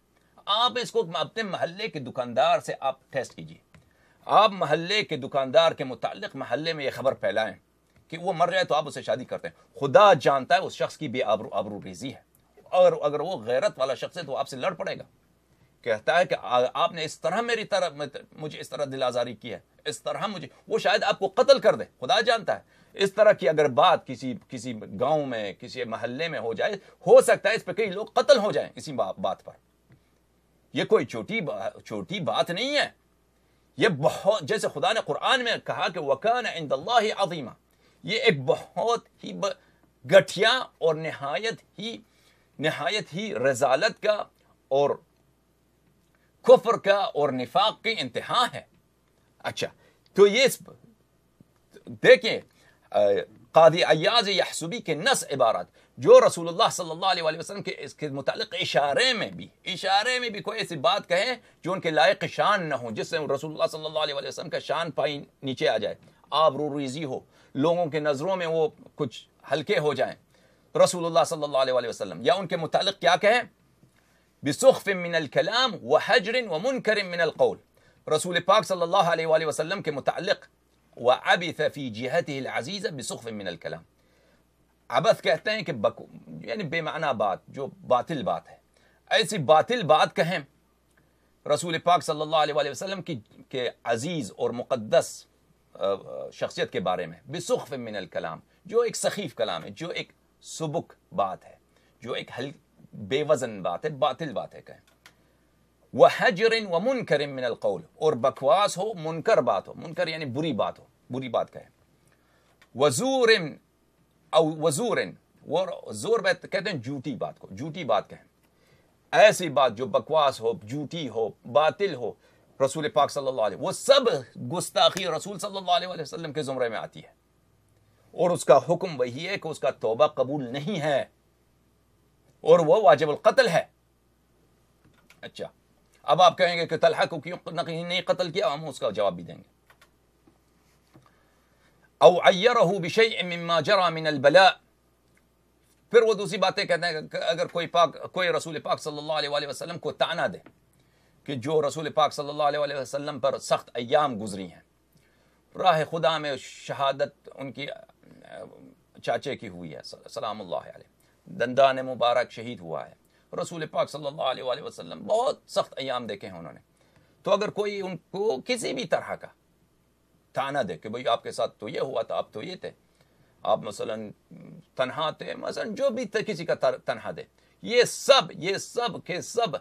آپ اس کو اپنے محلے کے دکاندار سے آپ ٹیسٹ کیجیے، آپ محلے کے دکاندار کے متعلق محلے میں یہ خبر پھیلائیں کہ وہ مر جائے تو آپ اسے شادی کرتے ہیں، خدا جانتا ہے اس شخص کی بے آبرو ریزی ہے، اور اگر وہ غیرت والا شخص ہے تو آپ سے لڑ پڑے گا، کہتا ہے کہ آپ نے اس طرح مجھے اس طرح دل آزاری کی ہے، اس طرح مجھے، وہ شاید آپ کو قتل کر دے، خدا جانتا ہے۔ اس طرح کی اگر بات کسی گاؤں میں، کسی محلے میں ہو جائے، ہو سکتا ہے اس پہ کئی لوگ قتل ہو جائیں اسی بات پر۔ یہ کوئی چھوٹی بات نہیں ہے، یہ بہت، جیسے خدا نے قرآن میں کہا کہ وَكَانَ عِنْدَ اللَّهِ عَظِيمًا، یہ ایک بہت ہی گٹھیا اور نہایت ہی رذالت کا اور کفر کا اور نفاق کے انتہا ہے۔ اچھا، تو یہ دیکھیں قاضی عیاض یحسبی کے نص عبارات جو رسول اللہ صلی اللہ علیہ وسلم کے اس کے متعلق اشارے میں بھی کوئی ایسی بات کہیں جو ان کے لائق شان نہ ہو، جس سے رسول اللہ صلی اللہ علیہ وسلم کا شان پائی نیچے آ جائے، آبرو ریزی ہو، لوگوں کے نظروں میں وہ کچھ ہلکے ہو جائیں رسول اللہ صلی اللہ علیہ وسلم، یا ان کے متعلق کیا کہیں؟ بسخف من الکلام وحجر ومنکر من القول، رسول پاک صلی اللہ علیہ وآلہ وسلم کے متعلق وعبث فی جہتہ العزیزہ بسخف من الکلام، عبث کہتے ہیں کہ یعنی بے معنی بات، جو باطل بات ہے، ایسی باطل بات کہیں رسول پاک صلی اللہ علیہ وآلہ وسلم کے عزیز اور مقدس شخصیت کے بارے میں، بسخف من الکلام، جو ایک سخیف کلام ہے، جو ایک سبک بات ہے، جو ایک بے وزن بات ہے، باطل بات ہے کہیں. وَحَجْرٍ وَمُنْكَرٍ مِّنَ الْقَوْلِ، اور بکواس ہو، منکر بات ہو، منکر یعنی بری بات ہو، بری بات کہیں. وَزُورٍ او وزورن، وہ زور کہتے ہیں جھوٹی بات کو، جھوٹی بات کہیں. ایسی بات جو بکواس ہو، جھوٹی ہو، باطل ہو، رسول پاک صلی اللہ علیہ، وہ سب گستاخی رسول صلی اللہ علیہ وسلم کے زمرے میں آتی ہے، اور اس کا حکم وہی ہے کہ اس کا توبہ قبول نہیں ہے اور وہ واجب القتل ہے. اچھا، اب آپ کہیں گے کہ طلحہ کو کیوں نہیں قتل کیا؟ ہم اس کا جواب بھی دیں گے. او عیرہ بشیء مما جرى من البلاء، پھر وہ دوسری باتیں کہتے ہیں کہ اگر کوئی رسول پاک صلی اللہ علیہ وآلہ وسلم کو طعنہ دے کہ جو رسول پاک صلی اللہ علیہ وآلہ وسلم پر سخت ایام گزری ہیں، راہ خدا میں شہادت ان کی چاچے کی ہوئی ہے سلام اللہ علیہ، دندان مبارک شہید ہوا ہے، رسول پاک صلی اللہ علیہ وآلہ وسلم بہت سخت ایام دیکھے ہیں انہوں نے. تو اگر کوئی ان کو کسی بھی طرح کا طعنہ دے کہ بھئی آپ کے ساتھ تو یہ ہوا تھا، آپ تو یہ تھے، آپ مثلا تنہا تھے، مثلا جو بھی کسی کا تنہا دے، یہ سب کے سب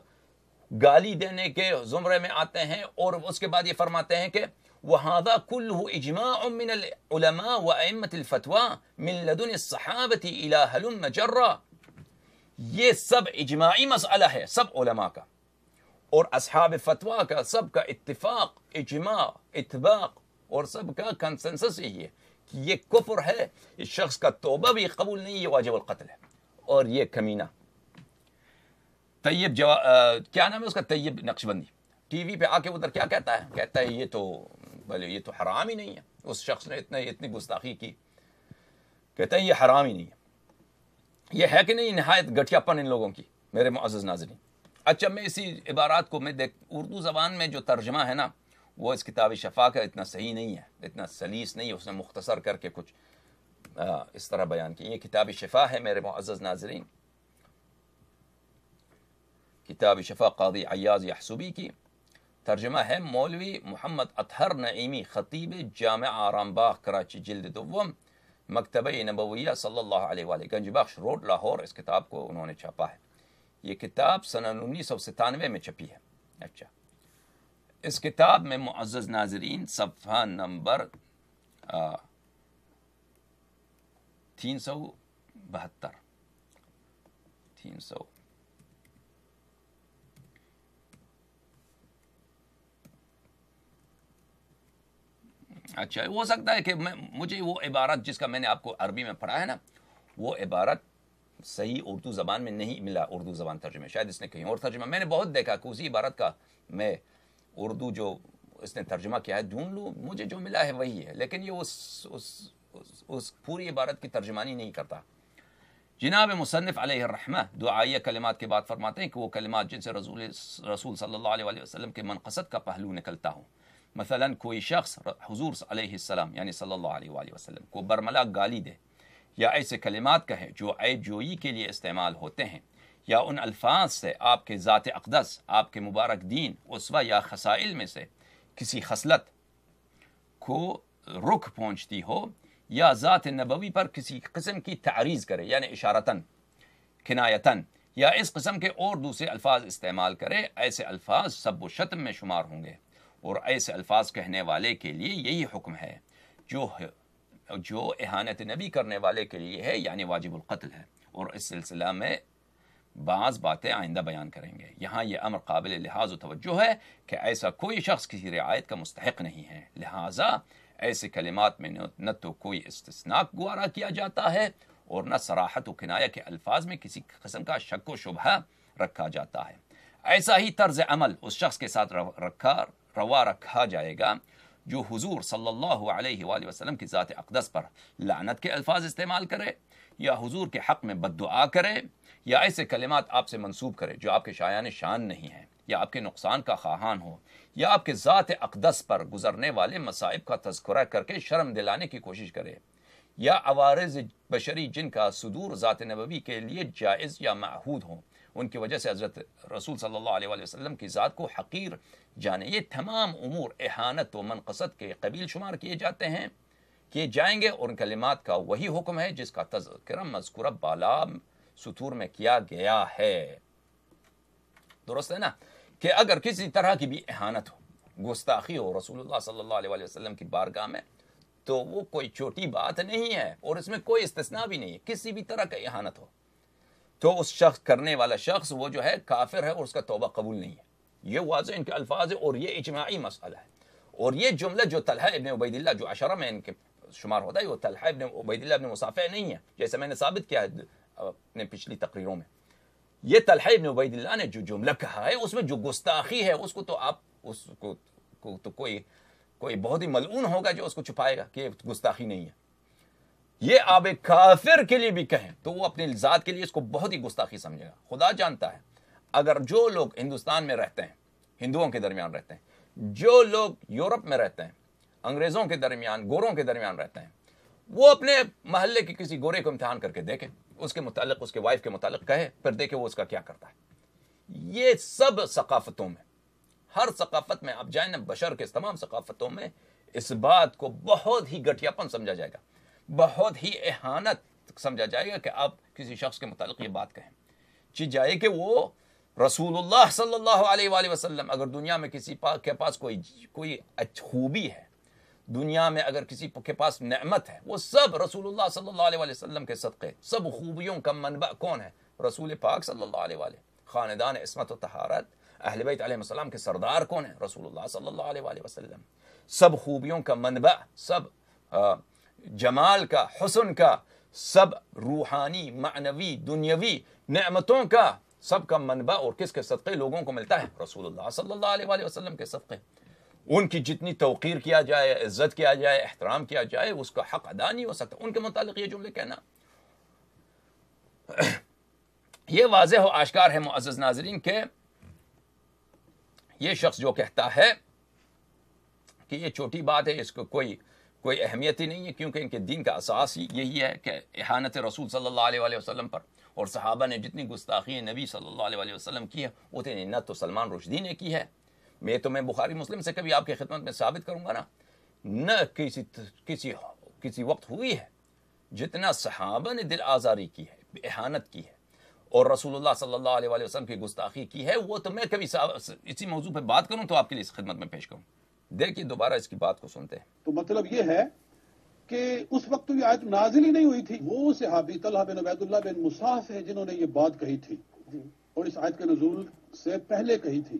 گالی دینے کے زمرے میں آتے ہیں. اور اس کے بعد یہ فرماتے ہیں کہ وَهَذَا كُلُّهُ إِجْمَاعٌ مِّنَ الْعُلَمَاءِ وَأَئِمَّةِ الْفَتْوَى مِن لَدُنِ الصَّحَابَةِ إِلَى هَلُمَّ جَرًّا. یہ سب اجماعی مسئلہ ہے، سب علماء کا اور اصحاب فتویٰ کا، سب کا اتفاق، اجماع، اتباق اور سب کا کنسنسس یہی ہے کہ یہ کفر ہے، اس شخص کا توبہ بھی قبول نہیں، یہ واجب القتل ہے. اور یہ کمینہ طیب کیا نام ہے اس کا، طیب نقشبندی، ٹی وی پہ آ کے ادھر کیا کہتا ہے یہ تو حرام ہی نہیں ہے، اس شخص نے اتنی گستاخی کی، کہتا ہے یہ حرام ہی نہیں ہے. یہ ہے کہ نہیں نہایت گھٹیا پن ان لوگوں کی میرے معزز ناظرین. اچھا، میں اسی عبارات کو اردو زبان میں جو ترجمہ ہے نا، وہ اس کتاب شفا کا اتنا صحیح نہیں ہے، اتنا سلیس نہیں ہے، اس نے مختصر کر کے کچھ اس طرح بیان کی. یہ کتاب شفا ہے میرے معزز ناظرین، کتاب شفا قاضی عیاض یحسبی کی، ترجمہ ہے مولوی محمد اطہر نعیمی، خطیب جامع آرام باغ کراچی، جلد دوم، مکتبہ نبویہ صلی اللہ علیہ وآلہ، گنج بخش روڈ لاہور. اس کتاب کو انہوں نے چھاپا ہے. یہ کتاب سنہ 1997 میں چھپی ہے. اچھا، اس کتاب میں معزز ناظرین صفحہ نمبر 372 اچھا، ہو سکتا ہے کہ مجھے وہ عبارت جس کا میں نے آپ کو عربی میں پڑھا ہے نا، وہ عبارت صحیح اردو زبان میں نہیں ملا، اردو زبان ترجمے، شاید اس نے کہیں اور ترجمہ. میں نے بہت دیکھا کہ اسی عبارت کا میں اردو جو اس نے ترجمہ کیا ہے ڈھونڈ لوں، مجھے جو ملا ہے وہی ہے، لیکن یہ اس پوری عبارت کی ترجمانی نہیں کرتا. جناب مصنف علیہ الرحمہ دعائیہ کلمات کے بعد فرماتے ہیں کہ وہ کلمات جن سے رسول صلی اللہ علیہ وسلم کے منقصد کا پہلو نکلتا ہو. مثلا کوئی شخص حضور علیہ السلام یعنی صلی اللہ علیہ وآلہ وسلم کو برملا گالی دے، یا ایسے کلمات کہے جو عیب جوئی کے لیے استعمال ہوتے ہیں، یا ان الفاظ سے آپ کے ذات اقدس، آپ کے مبارک دین، اسوہ یا خصائل میں سے کسی خصلت کو رخ پہنچتی ہو، یا ذات نبوی پر کسی قسم کی تعریض کرے یعنی اشارتاً، کنایتاً، یا اس قسم کے اور دوسرے الفاظ استعمال کرے، ایسے الفاظ سب و شتم میں شمار ہوں گے. اور ایسے الفاظ کہنے والے کے لیے یہی حکم ہے جو اہانت نبی کرنے والے کے لیے ہے، یعنی واجب القتل ہے. اور اس سلسلہ میں بعض باتیں آئندہ بیان کریں گے. یہاں یہ امر قابل لحاظ و توجہ ہے کہ ایسا کوئی شخص کسی رعایت کا مستحق نہیں ہے، لہٰذا ایسے کلمات میں نہ تو کوئی استثناء گوارا کیا جاتا ہے اور نہ صراحت و کنایہ کے الفاظ میں کسی قسم کا شک و شبہ رکھا جاتا ہے. ایسا ہی طرز عمل اس شخص کے ساتھ روا رکھا جائے گا جو حضور صلی اللہ علیہ وآلہ وسلم کی ذات اقدس پر لعنت کے الفاظ استعمال کرے، یا حضور کے حق میں بد دعا کرے، یا ایسے کلمات آپ سے منسوب کرے جو آپ کے شایان شان نہیں ہیں، یا آپ کے نقصان کا خواہان ہو، یا آپ کے ذات اقدس پر گزرنے والے مصائب کا تذکرہ کر کے شرم دلانے کی کوشش کرے، یا عوارض بشری جن کا صدور ذات نبوی کے لیے جائز یا معہود ہوں، ان کی وجہ سے حضرت رسول صلی اللہ علیہ وآلہ وسلم کی ذات کو حقیر جانے. یہ تمام امور اہانت و منقصد کے قبیل شمار کیے جاتے ہیں. کیے جائیں گے، اور ان کلمات کا وہی حکم ہے جس کا تذکرہ مذکورہ بالا سطور میں کیا گیا ہے۔ درست ہے نا کہ اگر کسی طرح کی بھی اہانت ہو، گستاخی ہو رسول اللہ صلی اللہ علیہ وآلہ وسلم کی بارگاہ میں، تو وہ کوئی چھوٹی بات نہیں ہے، اور اس میں کوئی استثناء بھی نہیں ہے۔ کسی بھی طرح کا اہانت ہو تو اس شخص کرنے والا شخص وہ جو ہے کافر ہے، اور اس کا توبہ قبول نہیں ہے۔ یہ واضح ان کے الفاظ ہے، اور یہ اجماعی مسئلہ ہے۔ اور یہ جملہ جو طلحہ ابن عبید اللہ جو عشرہ میں ان کے شمار ہوتا ہے، وہ طلحہ ابن عبید اللہ ابن مصافح نہیں ہے، جیسے میں نے ثابت کیا ہے اپنے پچھلی تقریروں میں۔ یہ طلحہ ابن عبید اللہ نے جو جملہ کہا ہے، اس میں جو گستاخی ہے، اس کو تو آپ اس کو تو کوئی بہت ہی ملعون ہوگا جو اس کو چھپائے گا کہ یہ گستاخی نہیں ہے۔ یہ آپ ایک کافر کے لیے بھی کہیں تو وہ اپنی ذات کے لیے اس کو بہت ہی گستاخی سمجھے گا۔ خدا جانتا ہے اگر جو لوگ ہندوستان میں رہتے ہیں، ہندوؤں کے درمیان رہتے ہیں، جو لوگ یورپ میں رہتے ہیں، انگریزوں کے درمیان، گوروں کے درمیان رہتے ہیں، وہ اپنے محلے کے کسی گورے کو امتحان کر کے دیکھیں، اس کے متعلق، اس کے وائف کے متعلق کہے، پھر دیکھیں وہ اس کا کیا کرتا ہے۔ یہ سب ثقافتوں میں، ہر ثقافت میں آپ جائیں نا، بشر کے تمام ثقافتوں میں اس بات کو بہت ہی گھٹیا پن سمجھا جائے گا، بہت ہی اہانت سمجھا جائے گا کہ آپ کسی شخص کے متعلق یہ بات کہیں۔ چیز جائے کہ وہ رسول اللہ صلی اللہ علیہ وآلہ وسلم، اگر دنیا میں کسی کے پاس کوئی خوبی ہے، دنیا میں اگر کسی کے پاس نعمت ہے، وہ سب رسول اللہ صلی اللہ علیہ وآلہ وسلم کے صدقے۔ سب خوبیوں کا منبع کون ہے؟ رسول پاک صلی اللہ علیہ وآلہ۔ خاندان عصمت و طہارت، اہل بیت علیہ السلام کے سردار کون ہیں؟ رسول اللہ صلی اللہ علیہ وآلہ وسلم۔ سب خوبیوں کا منبع، سب جمال کا، حسن کا، سب روحانی، معنوی، دنیاوی نعمتوں کا، سب کا منبع اور کس کے صدقے لوگوں کو ملتا ہے؟ رسول اللہ صلی اللہ علیہ وآلہ وسلم کے صدقے۔ ان کی جتنی توقیر کیا جائے، عزت کیا جائے، احترام کیا جائے، اس کا حق ادا نہیں ہو سکتا۔ ان کے متعلق یہ جملے کہنا یہ واضح و آشکار ہے معزز ناظرین کہ یہ شخص جو کہتا ہے کہ یہ چھوٹی بات ہے، اس کو کوئی اہمیت ہی نہیں ہے، کیونکہ ان کے دین کا اساس ہی یہی ہے کہ اہانت رسول صلی اللہ علیہ وآلہ وسلم پر، اور صحابہ نے جتنی گستاخی نبی صلی اللہ علیہ وآلہ وسلم کی ہے، اتنی نہ تو سلمان رشدی نے کی ہے۔ میں بخاری مسلم سے کبھی آپ کی خدمت میں ثابت کروں گا نا، نہ کسی وقت ہوئی ہے جتنا صحابہ نے دل آزاری کی ہے، اہانت کی ہے، اور رسول اللہ صلی اللہ علیہ وآلہ وسلم کی گستاخی کی ہے۔ وہ تو میں کبھی اسی موضوع پہ بات کروں تو آپ کے لیے اس خدمت میں پیش کروں۔ دیکھیے دوبارہ اس کی بات کو سنتے ہیں۔ تو مطلب یہ ہے کہ اس وقت تو یہ آیت نازل ہی نہیں ہوئی تھی۔ وہ صحابی طلحہ بن عبید اللہ بن مصعب ہے جنہوں نے یہ بات کہی تھی، اور اس آیت کے نزول سے پہلے کہی تھی۔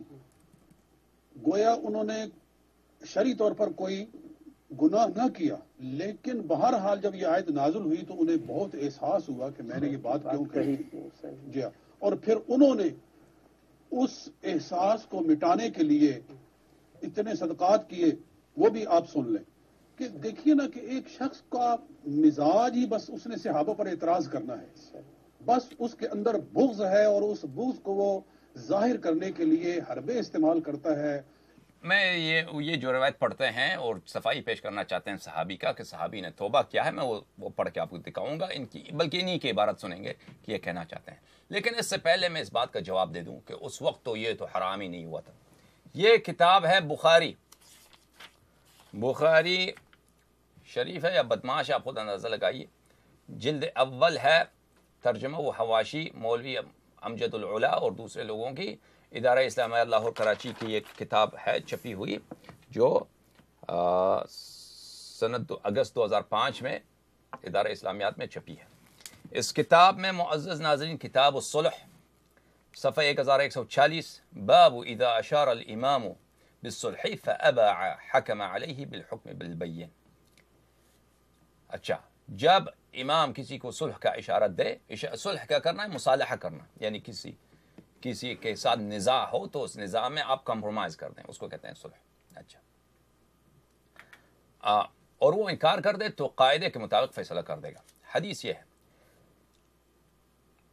گویا انہوں نے شرعی طور پر کوئی گناہ نہ کیا، لیکن بہرحال جب یہ آیت نازل ہوئی تو انہیں بہت احساس ہوا کہ میں نے یہ بات کیوں کہی تھی۔ جی ہاں، اور پھر انہوں نے اس احساس کو مٹانے کے لیے اتنے صدقات کیے۔ وہ بھی آپ سن لیں کہ دیکھیے نا کہ ایک شخص کا مزاج ہی بس اس نے صحابہ پر اعتراض کرنا ہے، بس اس کے اندر بغض ہے، اور اس بغض کو وہ ظاہر کرنے کے لیے حربے استعمال کرتا ہے۔ میں یہ جو روایت پڑھتے ہیں اور صفائی پیش کرنا چاہتے ہیں صحابی کا کہ صحابی نے توبہ کیا ہے، میں وہ پڑھ کے آپ کو دکھاؤں گا، بلکہ انہی کی عبارت سنیں گے کہ یہ کہنا چاہتے ہیں۔ لیکن اس سے پہلے میں اس بات کا جواب دے دوں کہ اس وقت تو یہ تو حرام ہی نہیں ہوا تھا۔ یہ کتاب ہے بخاری شریف ہے یا بدمعاش، آپ خود اندازہ لگائیے۔ جلد اول ہے، ترجمہ و حواشی مولوی امجد العلا اور دوسرے لوگوں کی، ادارہ اسلامیہ لاہور کراچی کی یہ کتاب ہے چھپی ہوئی، جو سنت اگست 2005 میں ادارہ اسلامیات میں چھپی ہے۔ اس کتاب میں معزز ناظرین، کتاب الصلح، صفحہ 1146، باب اذا اشار الامام بالصلح فابى حکم علیہ بالحکم بالبین۔ اچھا، جب امام کسی کو صلح کا اشارہ دے، صلح کیا کرنا ہے؟ مصالحہ کرنا، یعنی کسی کے ساتھ نزاع ہو تو اس نزاع میں آپ کمپرومائز کر دیں، اس کو کہتے ہیں صلح۔ اچھا، اور وہ انکار کر دے تو قاعدے کے مطابق فیصلہ کر دے گا۔ حدیث یہ ہے،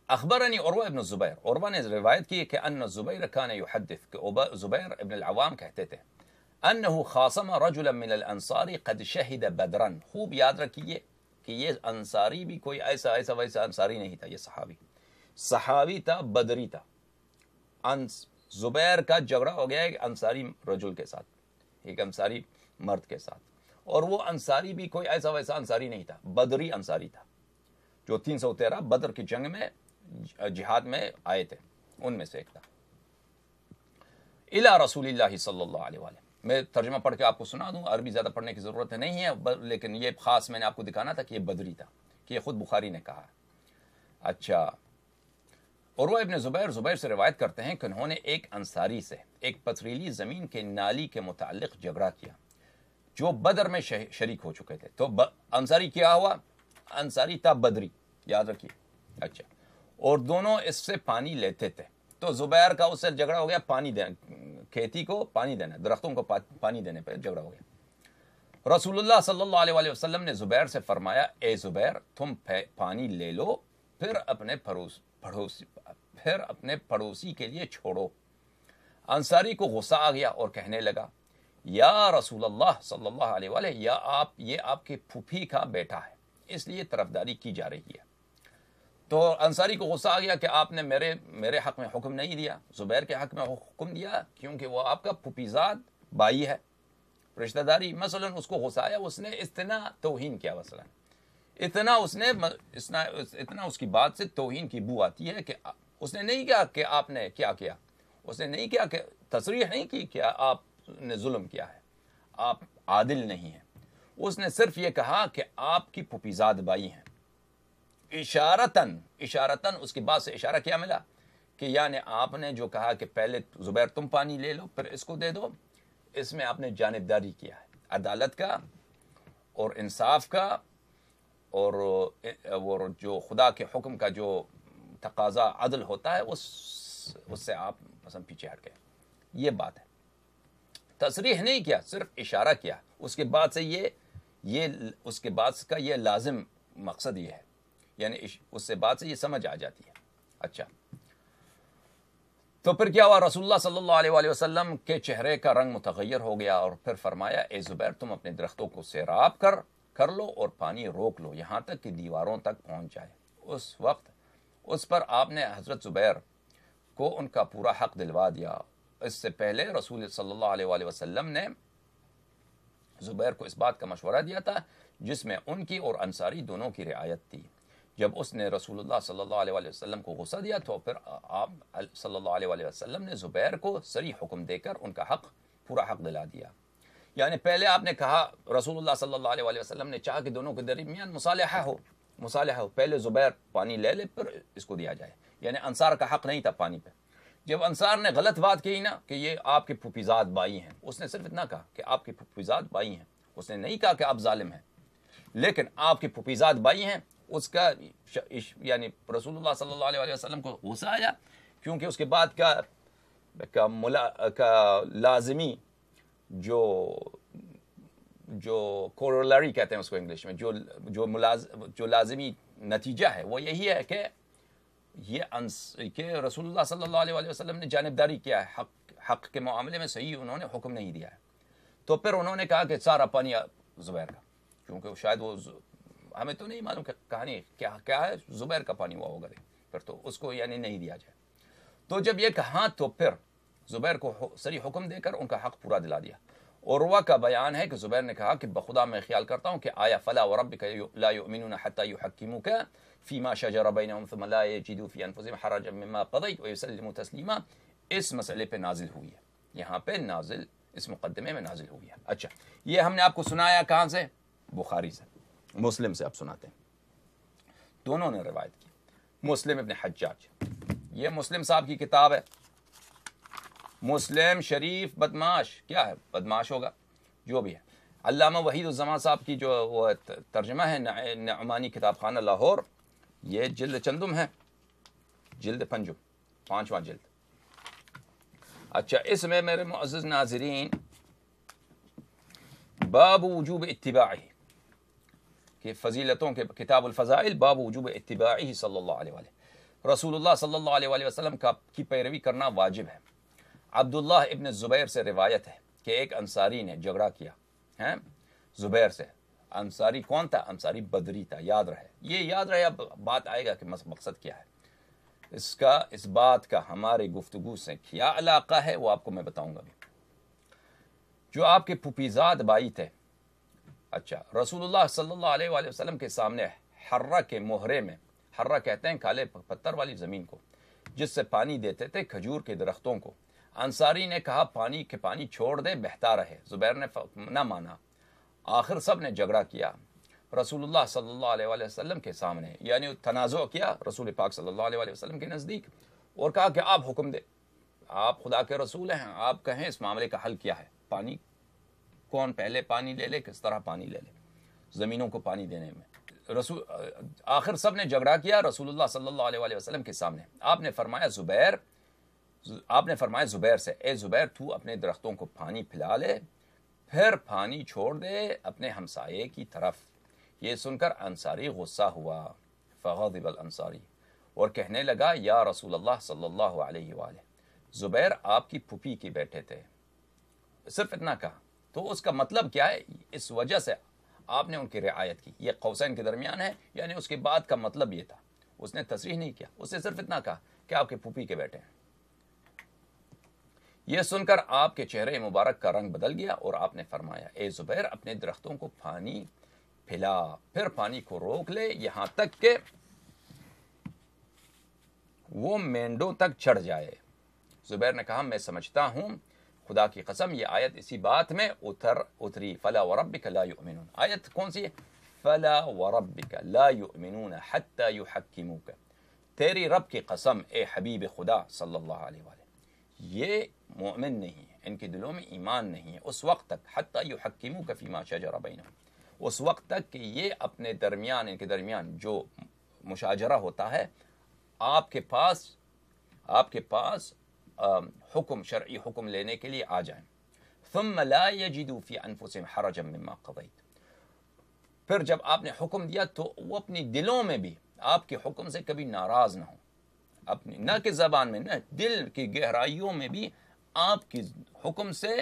اخبرنی عروہ ابن الزبیر، عروہ نے روایت کی کہ ان الزبیر کان یحدث، کہ زبیر ابن العوام کہتے تھے، انه خاصم رجلا من الانصار قد شہد بدرا۔ خوب یاد رکھیے کہ یہ انصاری بھی کوئی ایسا ویسا انصاری نہیں تھا، یہ صحابی تھا، بدری تھا۔ زبیر کا جھگڑا ہو گیا ایک انصاری رجل کے ساتھ، ایک انصاری مرد کے ساتھ، اور وہ انصاری بھی کوئی ایسا ویسا انصاری نہیں تھا، بدری انصاری تھا، جو 313 بدر کی جنگ میں جہاد میں آئے تھے، ان میں سے ایک تھا۔ الی رسول اللہ صلی اللہ علیہ وآلہ، میں ترجمہ پڑھ کے آپ کو سنا دوں، عربی زیادہ پڑھنے کی ضرورت نہیں ہے، لیکن یہ خاص میں نے آپ کو دکھانا تھا کہ یہ بدری تھا، کہ یہ خود بخاری نے کہا۔ اچھا، عروہ ابن زبیر سے روایت کرتے ہیں کہ انہوں نے ایک انصاری سے ایک پتھریلی زمین کے نالی کے متعلق جھگڑا کیا، جو بدر میں شریک ہو چکے تھے۔ تو انصاری کیا ہوا؟ انصاری تھا بدری، یاد رکھیے۔ اچھا، اور دونوں اس سے پانی لیتے تھے، تو زبیر کا اس سے جھگڑا ہو گیا، پانی دینا، کھیتی کو پانی دینا، درختوں کو پانی دینے پہ جھگڑا ہو گیا۔ رسول اللہ صلی اللہ علیہ وسلم نے زبیر سے فرمایا، اے زبیر، تم پانی لے لو، پھر اپنے پڑوسی کے لیے چھوڑو۔ انصاری کو غصہ آ گیا اور کہنے لگا، یا رسول اللہ صلی اللہ علیہ وآلہ، یہ آپ کے پھوپھی کا بیٹا ہے، اس لیے طرفداری کی جا رہی ہے۔ تو انصاری کو غصہ آ گیا کہ آپ نے میرے حق میں حکم نہیں دیا، زبیر کے حق میں حکم دیا، کیونکہ وہ آپ کا پھوپھیزاد بھائی ہے، رشتہ داری۔ مثلا اس کو غصہ آیا، اس نے اتنا توہین کیا، مثلا اتنا اس کی بات سے توہین کی بو آتی ہے کہ اس نے نہیں کہا کہ آپ نے کیا کیا، اس نے نہیں کیا کہ تصریح نہیں کی کہ آپ نے ظلم کیا ہے، آپ عادل نہیں ہیں، اس نے صرف یہ کہا کہ آپ کی پھوپھیزاد بھائی ہیں۔ اشارتاً اس کی بات سے اشارہ کیا ملا کہ یعنی آپ نے جو کہا کہ پہلے زبیر تم پانی لے لو پھر اس کو دے دو، اس میں آپ نے جانبداری کیا ہے، عدالت کا اور انصاف کا، اور وہ جو خدا کے حکم کا جو تقاضا عدل ہوتا ہے اس سے آپ مثلا پیچھے ہٹ گئے۔ یہ بات ہے، تصریح نہیں کیا، صرف اشارہ کیا۔ اس کے بعد سے اس کے بعد کا یہ لازم مقصد یہ ہے، یعنی اس سے بعد سے یہ سمجھ آ جاتی ہے۔ اچھا، تو پھر کیا ہوا؟ رسول اللہ صلی اللہ علیہ وسلم کے چہرے کا رنگ متغیر ہو گیا اور پھر فرمایا، اے زبیر، تم اپنے درختوں کو سیراب کر لو اور پانی روک لو یہاں تک کہ دیواروں تک پہنچ جائے۔ اس وقت اس پر آپ نے حضرت زبیر کو ان کا پورا حق دلوا دیا۔ اس سے پہلے رسول صلی اللہ علیہ وسلم نے زبیر کو اس بات کا مشورہ دیا تھا جس میں ان کی اور انصاری دونوں کی رعایت تھی۔ جب اس نے رسول اللہ صلی اللہ علیہ وسلم کو غصہ دیا تو پھر آپ صلی اللہ علیہ وسلم نے زبیر کو صریح حکم دے کر ان کا پورا حق دلا دیا۔ یعنی پہلے آپ نے کہا، رسول اللہ صلی اللہ علیہ وسلم نے چاہا کہ دونوں کے درمیان مصالحہ ہو، پہلے زبیر پانی لے لے پھر اس کو دیا جائے، یعنی انصار کا حق نہیں تھا پانی پہ۔ جب انصار نے غلط بات کہی نا کہ یہ آپ کے پھوپھیزاد بھائی ہیں، اس نے صرف اتنا کہا کہ آپ کے پھوپھیزاد بھائی ہیں، اس نے نہیں کہا کہ آپ ظالم ہیں، لیکن آپ کے پھوپھیزاد بھائی ہیں، اس کا یعنی رسول اللہ صلی اللہ علیہ وسلم کو غصہ آیا، کیونکہ اس کے بعد کا لازمی جو کورولری کہتے ہیں اس کو انگلش میں، جو لازمی نتیجہ ہے وہ یہی ہے کہ کہ رسول اللہ صلی اللہ علیہ وسلم نے جانبداری کیا ہے، حق کے معاملے میں صحیح انہوں نے حکم نہیں دیا ہے۔ تو پھر انہوں نے کہا کہ سارا پانی زبیر کا، کیونکہ شاید وہ ہمیں تو نہیں معلوم کہ کہانی کیا ہے، زبیر کا پانی ہوا ہوگا، پھر تو اس کو یعنی نہیں دیا جائے۔ تو جب یہ کہا تو پھر زبیر کو صریح حکم دے کر ان کا حق پورا دلا دیا۔ عروہ کا بیان ہے کہ زبیر نے کہا کہ بخدا میں خیال کرتا ہوں کہ آیا فلا وربک لا یؤمنون حتی یحکموک فیما شجر بینہم ثم لا یجدوا فی انفسہم حرجا مما قضیت ویسلموا تسلیما، اس مسئلے پہ نازل ہوئی ہے، یہاں پہ اس مقدمے میں نازل ہوئی ہے۔ اچھا، یہ ہم نے آپ کو سنایا کہاں سے؟ بخاری سے، مسلم سے اب سناتے ہیں۔ دونوں نے روایت کی، مسلم ابن حجاج، یہ مسلم صاحب کی کتاب ہے۔ مسلم شریف بدماش، کیا ہے؟ بدماش ہوگا، جو بھی ہے۔ علامہ وحید الزمان صاحب کی جو وہ ترجمہ ہے نعمانی کتاب خانہ لاہور، یہ جلد چندم ہے، جلد پنجم، 5واں جلد۔ اچھا، اس میں میرے معزز ناظرین باب وجوب اتباعہ، کہ فضیلتوں کے کتاب الفضائل، باب وجوب اتباعہ صلی اللہ علیہ وسلم، رسول اللہ صلی اللہ علیہ وسلم کی پیروی کرنا واجب ہے۔ عبداللہ ابن زبیر سے روایت ہے کہ ایک انصاری نے جھگڑا کیا ہے زبیر سے۔ انصاری کون تھا؟ انصاری بدری تھا، یاد رہے، یہ یاد رہے، اب بات آئے گا کہ مقصد کیا ہے اس بات کا ہماری گفتگو سے کیا علاقہ ہے، وہ آپ کو میں بتاؤں گا بھی۔ جو آپ کے پھوپھیزاد بھائی تھے اچھا، رسول اللہ صلی اللہ علیہ وآلہ وسلم کے سامنے حرہ کے مہرے میں، حرہ کہتے ہیں کالے پتھر والی زمین کو جس سے پانی دیتے تھے کھجور کے درختوں کو، انصاری نے کہا پانی چھوڑ دے بہتا رہے، زبیر نے نہ مانا، آخر سب نے جھگڑا کیا رسول اللہ صلی اللہ علیہ وآلہ وسلم کے سامنے، یعنی تنازع کیا رسول پاک صلی اللہ علیہ وآلہ وسلم کے نزدیک، اور کہا کہ آپ حکم دے، آپ خدا کے رسول ہیں، آپ کہیں اس معاملے کا حل کیا ہے، پانی کون پہلے پانی لے لے، کس طرح پانی لے لے زمینوں کو پانی دینے میں۔ آخر سب نے جھگڑا کیا رسول اللہ صلی اللہ علیہ وآلہ وسلم کے سامنے، آپ نے فرمایا زبیر سے، اے زبیر تو اپنے درختوں کو پانی پلا لے، پھر پانی چھوڑ دے اپنے ہمسائے کی طرف۔ یہ سن کر انصاری غصہ ہوا، فغضب الانصاری، اور کہنے لگا یا رسول اللہ صلی اللہ علیہ وآلہ، زبیر آپ کی پھوپھی کے بیٹے تھے، صرف اتنا کہا، تو اس کا مطلب کیا ہے؟ اس وجہ سے آپ نے ان کی رعایت کی، یہ قوسین کے درمیان ہے، یعنی اس کے بعد کا مطلب یہ تھا، اس نے تصریح نہیں کیا، اس نے صرف اتنا کہا کہ آپ کے پھوپھی کے بیٹے ہیں۔ یہ سن کر آپ کے چہرے مبارک کا رنگ بدل گیا اور آپ نے فرمایا اے زبیر اپنے درختوں کو پانی پھلا، پھر پانی کو روک لے یہاں تک کہ وہ مینڈوں تک چڑھ جائے۔ زبیر نے کہا میں سمجھتا ہوں، خدا کی قسم یہ آیت اسی بات میں اتری، فلا وربک لا یؤمنون، آیت کون سی ہے؟ فلا وربک لا یؤمنون حتی یحکموک، تیری رب کی قسم اے حبیب خدا صلی اللہ علیہ وآلہ، یہ مومن نہیں ہے، ان کے دلوں میں ایمان نہیں ہے اس وقت تک، حتی یحکموک فیما شجر بینہم، اس وقت تک کہ یہ اپنے درمیان، ان کے درمیان جو مشاجرہ ہوتا ہے، آپ کے پاس حکم، شرعی حکم لینے کے لیے آ جائیں، ثم لا یجدوا فی انفسهم حرجا مما قضیت، پھر جب آپ نے حکم دیا تو وہ اپنی دلوں میں بھی آپ کے حکم سے کبھی ناراض نہ ہو، اپنی نہ کہ زبان میں، نہ دل کی گہرائیوں میں بھی آپ کی حکم سے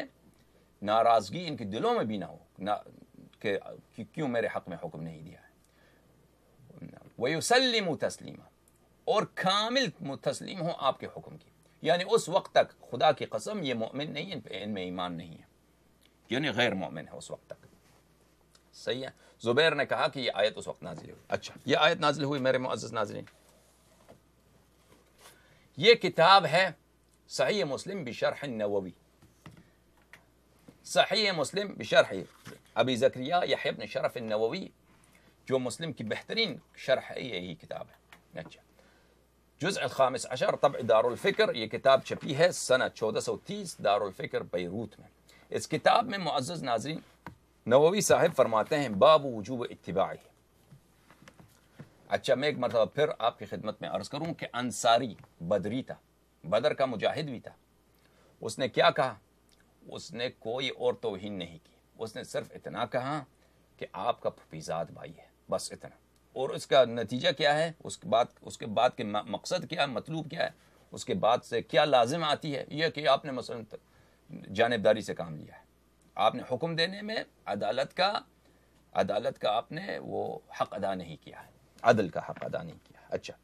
ناراضگی ان کے دلوں میں بھی نہ ہو، کہ کیوں میرے حق میں حکم نہیں دیا ہے، وَيُسَلِّمُ تَسْلِيمًا، اور کامل تسلیم ہو آپ کے حکم کی، یعنی اس وقت تک خدا کی قسم یہ مومن نہیں، ان میں ایمان نہیں ہے، یعنی غیر مومن ہے اس وقت تک۔ صحیح ہے؟ زبیر نے کہا کہ یہ آیت اس وقت نازل ہوئی۔ اچھا، یہ آیت نازل ہوئی میرے معزز ناظرین، یہ کتاب ہے صحیح مسلم بشرح النووی، صحیح مسلم بشرح ابی زکریا یحیی بن شرف النووی، جو مسلم کی بہترین شرح ہے، یہی کتاب ہے۔ اچھا، جزء الخامس عشر، طبع دار الفکر، یہ کتاب چھپی ہے سنہ 1430 دار الفکر بیروت میں۔ اس کتاب میں معزز ناظرین نووی صاحب فرماتے ہیں باب وجوب اتباعی۔ اچھا، میں ایک مرتبہ پھر آپ کی خدمت میں عرض کروں کہ انصاری بدری تھا، بدر کا مجاہد بھی تھا، اس نے کیا کہا؟ اس نے کوئی اور توہین نہیں کی، اس نے صرف اتنا کہا کہ آپ کا پھپھیزاد بھائی ہے، بس اتنا، اور اس کا نتیجہ کیا ہے، اس کے بعد کے مقصد کیا ہے، مطلوب کیا ہے، اس کے بعد سے کیا لازم آتی ہے، یہ کہ آپ نے مثلا جانبداری سے کام لیا ہے، آپ نے حکم دینے میں عدالت کا آپ نے وہ حق ادا نہیں کیا ہے، عدل کا حق ادا نہیں کیا ہے۔ اچھا،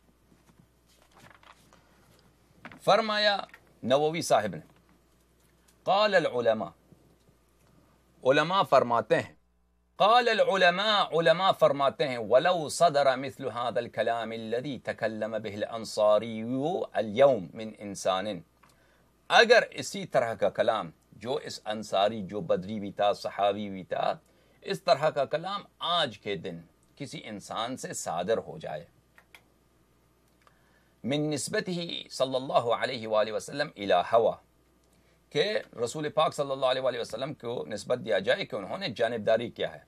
فرمایا نووی صاحب نے قال العلماء، علماء فرماتے ہیں، قال العلماء، علماء فرماتے ہیں ولو صدر مثل هذا الكلام الذي تكلم به الانصاری اليوم من انسان، اگر اسی طرح کا کلام جو اس انصاری، جو بدری بھی تھا، صحابی بھی تھا، اس طرح کا کلام آج کے دن کسی انسان سے صادر ہو جائے، من نسبته صلی اللہ علیہ وآلہ وسلم الى ہوا، کہ رسول پاک صلی اللہ علیہ وآلہ وسلم کو نسبت دیا جائے کہ انہوں نے جانبداری کیا ہے،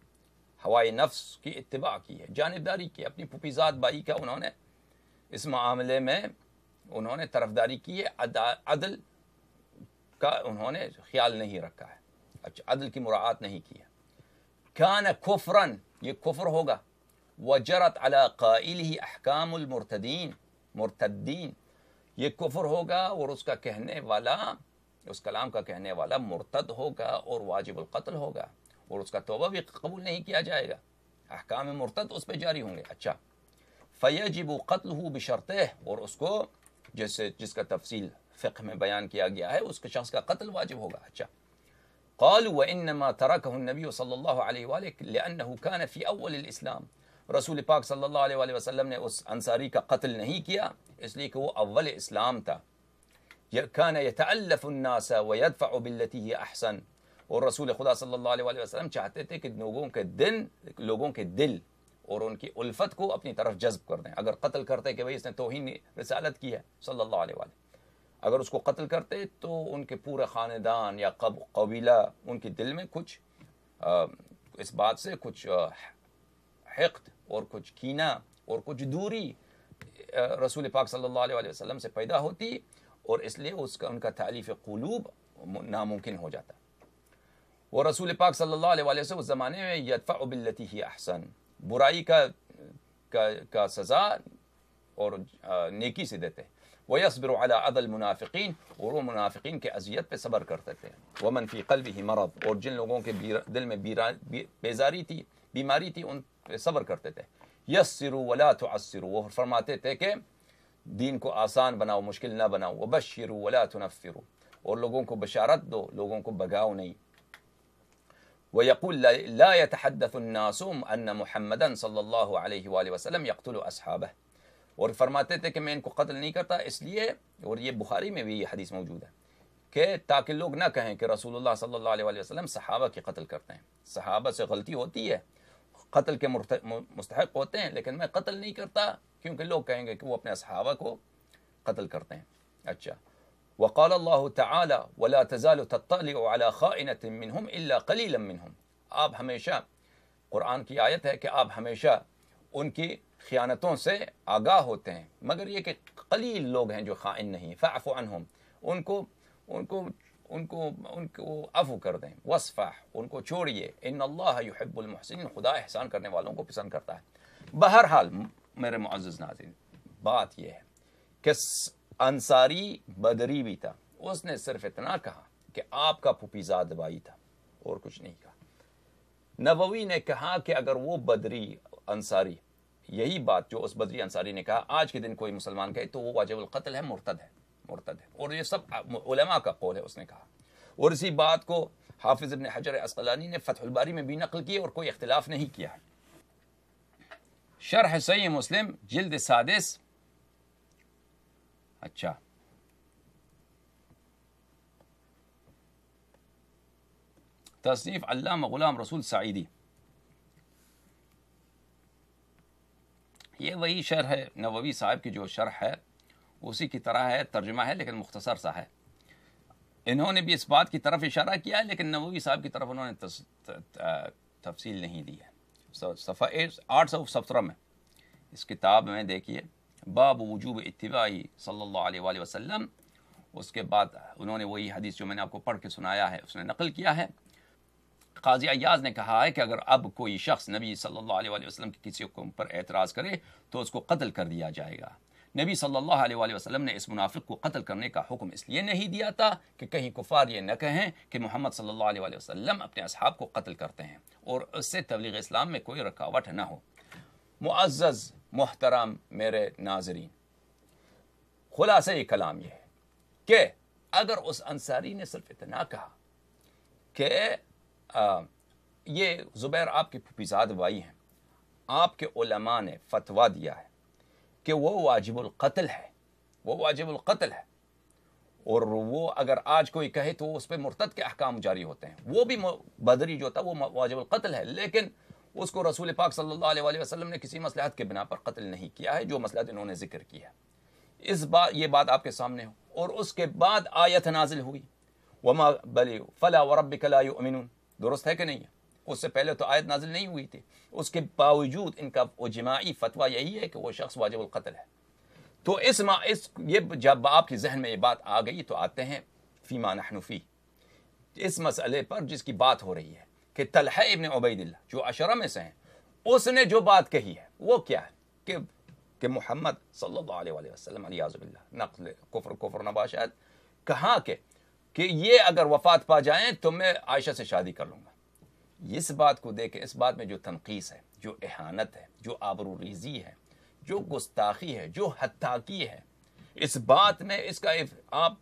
ہوائے نفس کی اتباع کی ہے، جانبداری کی، اپنی پھپھیزاد بھائی کا انہوں نے اس معاملے میں انہوں نے طرفداری کی ہے، عدل کا انہوں نے خیال نہیں رکھا ہے، اچھا، عدل کی مراعات نہیں کی ہے، کان کفرن، یہ کفر ہوگا، وجرت علی قائلہ احکام مرتدین، یہ کفر ہوگا اور اس کا کہنے والا، اس کلام کا کہنے والا مرتد ہوگا اور واجب القتل ہوگا، اور اس کا توبہ بھی قبول نہیں کیا جائے گا، احکام مرتد اس پہ جاری ہوں گے۔ اچھا، فیجب قتلہ بشرطہ، اور اس کو جس کا تفصیل فقہ میں بیان کیا گیا ہے، اس کے شخص کا قتل واجب ہوگا۔ اچھا، قالوا وإنما تركه النبي صلی اللہ علیہ وآلہ لأنه كان في اول الاسلام، رسول پاک صلی اللہ علیہ وآلہ وسلم نے اس انصاری کا قتل نہیں کیا اس لیے کہ وہ اول اسلام تھا. كان يتألف الناس ويدفع بالتي هي احسن، اور رسول خدا صلی اللہ علیہ وآلہ وسلم چاہتے تھے کہ لوگوں کے دل اور ان کی الفت کو اپنی طرف جذب کر دیں. اگر قتل کرتے کہ بھئی اس نے توہین رسالت کی ہے صلی اللہ علیہ وآلہ، اگر اس کو قتل کرتے تو ان کے پورے خاندان یا قبیلہ ان کے دل میں کچھ اس بات سے کچھ حقد اور کچھ کینہ اور کچھ دوری رسول پاک صلی اللہ علیہ وسلم سے پیدا ہوتی، اور اس لیے ان کا تالیف قلوب ناممکن ہو جاتا. وہ رسول پاک صلی اللہ علیہ وسلم اس زمانے میں یدفع باللتی ہی احسن، برائی کا سزا اور نیکی سے دیتے. وَيَصْبِرُ عَلَىٰ عَدَى الْمُنَافِقِينَ، اور وہ منافقین کے اذیت پہ صبر کرتے تھے. وَمَنْ فِي قَلْبِهِ مَرَض، اور جن لوگوں کے دل میں بیزاری تھی، بیماری تھی، ان پہ صبر کرتے تھے. يَسِّرُوا وَلَا تُعَسِّرُوا، وہ فرماتے تھے کہ دین کو آسان بناؤ، مشکل نہ بناؤ. وَبَشِّرُوا وَلَا تُنَفِّرُوا، اور لوگوں کو بشارت دو، لوگوں کو بگاؤ نہیں. وَيَقُولُ لَا يَتَحَدَّثُ النَّاسُ أَنَّ مُحَمَّدًا صلی اللہ علیہ وآلہ وسلم يقتل أصحابه، اور فرماتے تھے کہ میں ان کو قتل نہیں کرتا اس لیے، اور یہ بخاری میں بھی یہ حدیث موجود ہے، کہ تاکہ لوگ نہ کہیں کہ رسول اللہ صلی اللہ علیہ وآلہ وسلم صحابہ کی قتل کرتے ہیں. صحابہ سے غلطی ہوتی ہے، قتل کے مستحق ہوتے ہیں، لیکن میں قتل نہیں کرتا کیونکہ لوگ کہیں گے کہ وہ اپنے صحابہ کو قتل کرتے ہیں. اچھا، وقال اللہ تعالی ولا تزال تطلع على خائنة منهم الا قليلا منهم، آپ ہمیشہ، قرآن کی آیت ہے کہ آپ ہمیشہ ان کی خیانتوں سے آگاہ ہوتے ہیں، مگر یہ کہ قلیل لوگ ہیں جو خائن نہیں. فاعف عنہم، ان کو عفو کر دیں. وصفح، ان کو چھوڑیے. ان اللہ یحب المحسنین، خدا احسان کرنے والوں کو پسند کرتا ہے. بہرحال میرے معزز ناظرین، بات یہ ہے کہ انصاری بدری بھی تھا، اس نے صرف اتنا کہا کہ آپ کا پھوپھیزاد بھائی تھا اور کچھ نہیں کہا. نووی نے کہا کہ اگر وہ بدری انصاری، یہی بات جو اس بدری انصاری نے کہا، آج کے دن کوئی مسلمان کہے تو وہ واجب القتل ہے، مرتد ہے. اور یہ سب علماء کا قول ہے، اس نے کہا. اور اسی بات کو حافظ ابن حجر عسقلانی نے فتح الباری میں بھی نقل کی اور کوئی اختلاف نہیں کیا ہے. شرح صحیح مسلم جلد 6. اچھا، تصنیف علامہ غلام رسول سعیدی، یہ وہی شرح ہے نووی صاحب کی جو شرح ہے اسی کی طرح ہے، ترجمہ ہے لیکن مختصر سا ہے. انہوں نے بھی اس بات کی طرف اشارہ کیا ہے، لیکن نووی صاحب کی طرف انہوں نے تفصیل نہیں دی ہے. صفحہ 817 میں اس کتاب میں دیکھیے، باب وجوب اتباعی صلی اللہ علیہ وآلہ وسلم. اس کے بعد انہوں نے وہی حدیث جو میں نے آپ کو پڑھ کے سنایا ہے اس نے نقل کیا ہے. قاضی ایاز نے کہا ہے کہ اگر اب کوئی شخص نبی صلی اللہ علیہ وآلہ وسلم کی کسی حکم پر اعتراض کرے تو اس کو قتل کر دیا جائے گا. نبی صلی اللہ علیہ وآلہ وسلم نے اس منافق کو قتل کرنے کا حکم اس لیے نہیں دیا تھا کہ کہیں کفار یہ نہ کہیں کہ محمد صلی اللہ علیہ وآلہ وسلم اپنے اصحاب کو قتل کرتے ہیں اور اس سے تبلیغ اسلام میں کوئی رکاوٹ نہ ہو. معزز محترم میرے ناظرین، خلاصہ یہ کلام یہ ہے کہ اگر اس انصاری نے صرف اتنا کہا کہ یہ زبیر آپ کے پھوپھیزاد بھائی ہیں، آپ کے علماء نے فتویٰ دیا ہے کہ وہ واجب القتل ہے، وہ واجب القتل ہے، اور وہ اگر آج کوئی کہے تو اس پہ مرتد کے احکام جاری ہوتے ہیں. وہ بھی بدری جو تھا وہ واجب القتل ہے، لیکن اس کو رسول پاک صلی اللہ علیہ وآلہ وسلم نے کسی مصلحت کے بنا پر قتل نہیں کیا ہے، جو مصلحت انہوں نے ذکر کیا. یہ بات آپ کے سامنے ہو. اور اس کے بعد آیت نازل ہوئی، وما بلی فلا وربک لا یؤمنون، درست ہے کہ نہیں؟ اس سے پہلے تو آیت نازل نہیں ہوئی تھی. اس کے باوجود ان کا اجماعی فتویٰ یہی ہے کہ وہ شخص واجب القتل ہے. تو یہ جب آپ کے ذہن میں یہ بات آ گئی تو آتے ہیں فیما نحن فی، اس مسئلے پر جس کی بات ہو رہی ہے کہ طلحہ ابن عبید اللہ جو عشرہ میں سے ہیں، اس نے جو بات کہی ہے وہ کیا ہے کہ محمد صلی اللہ علیہ وآلہ وسلم علیہ باللہ نقل کفر نباشد کہا کہ یہ اگر وفات پا جائیں تو میں عائشہ سے شادی کر لوں گا. اس بات کو دیکھیں، اس بات میں جو تنقیص ہے، جو اہانت ہے، جو آبرو ریزی ہے، جو گستاخی ہے، جو حتاکی ہے، اس بات میں اس کا آپ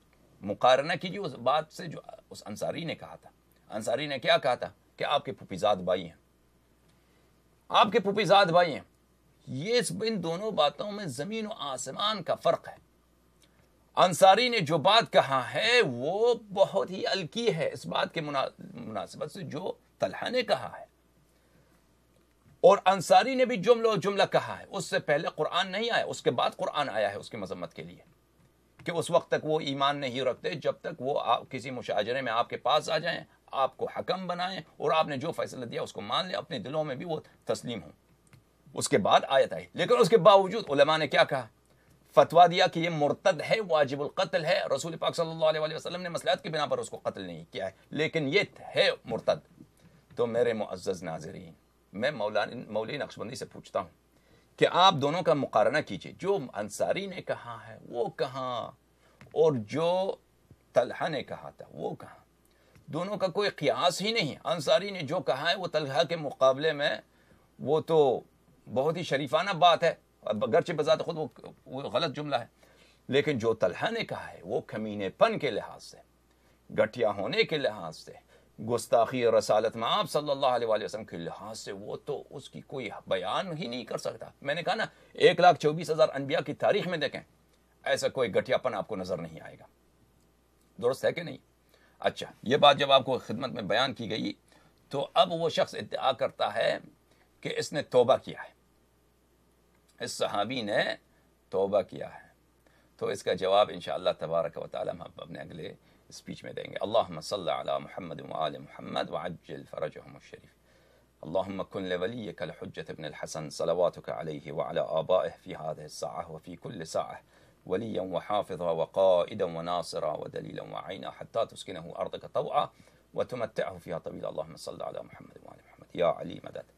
مقارنہ کیجیے اس بات سے جو اس انصاری نے کہا تھا. انصاری نے کیا کہا تھا کہ آپ کے پھوپھیزاد بھائی ہیں، آپ کے پھوپھیزاد بھائی ہیں. یہ ان دونوں باتوں میں زمین و آسمان کا فرق ہے. انصاری نے جو بات کہا ہے وہ بہت ہی الکی ہے اس بات کے مناسبت سے جو طلحہ نے کہا ہے. اور انصاری نے بھی جملہ کہا ہے. اس سے پہلے قرآن نہیں آیا، اس کے بعد قرآن آیا ہے اس کی مذمت کے لیے کہ اس وقت تک وہ ایمان نہیں رکھتے جب تک وہ کسی مشاجرے میں آپ کے پاس آ جائیں، آپ کو حکم بنائیں اور آپ نے جو فیصلہ دیا اس کو مان لیں، اپنے دلوں میں بھی وہ تسلیم ہوں. اس کے بعد آیت آئی. لیکن اس کے باوجود علماء نے کیا کہا؟ فتویٰ دیا کہ یہ مرتد ہے، واجب القتل ہے. رسول پاک صلی اللہ علیہ وسلم نے مصلحت کی بنا پر اس کو قتل نہیں کیا ہے، لیکن یہ ہے مرتد. تو میرے معزز ناظرین، میں مولوی نقشبندی سے پوچھتا ہوں کہ آپ دونوں کا مقارنہ کیجئے. جو انصاری نے کہا ہے وہ کہاں اور جو طلحہ نے کہا تھا وہ کہاں؟ دونوں کا کوئی قیاس ہی نہیں. انصاری نے جو کہا ہے وہ طلحہ کے مقابلے میں وہ تو بہت ہی شریفانہ بات ہے، اگرچہ بذات خود وہ غلط جملہ ہے، لیکن جو طلحہ نے کہا ہے وہ کمینے پن کے لحاظ سے، گھٹیا ہونے کے لحاظ سے، گستاخی رسالت میں آپ صلی اللہ علیہ وسلم کے لحاظ سے وہ تو اس کی کوئی بیان ہی نہیں کر سکتا. میں نے کہا نا 1,24,000 انبیاء کی تاریخ میں دیکھیں، ایسا کوئی گھٹیا پن آپ کو نظر نہیں آئے گا. درست ہے کہ نہیں؟ اچھا، یہ بات جب آپ کو خدمت میں بیان کی گئی تو اب وہ شخص ادعا کرتا ہے کہ اس نے توبہ کیا ہے، اس صحابی نے توبہ کیا ہے. تو اس کا جواب انشاءاللہ تبارک و تعالی ہم اپنے اگلے اسپیچ میں دیں گے. اللہم صلی علی محمد وآل محمد وعجل فرجهم الشریف. اللهم كن لوليك الحجة ابن الحسن صلواتك عليه وعلى آبائه في هذه الساعة وفي كل ساعة وليا وحافظا وقائدا وناصرا ودليلا وعينا حتى تسكنه أرضك طوعا وتمتعه فيها طويلا. اللهم صل على محمد وآل محمد. يا علي مدد.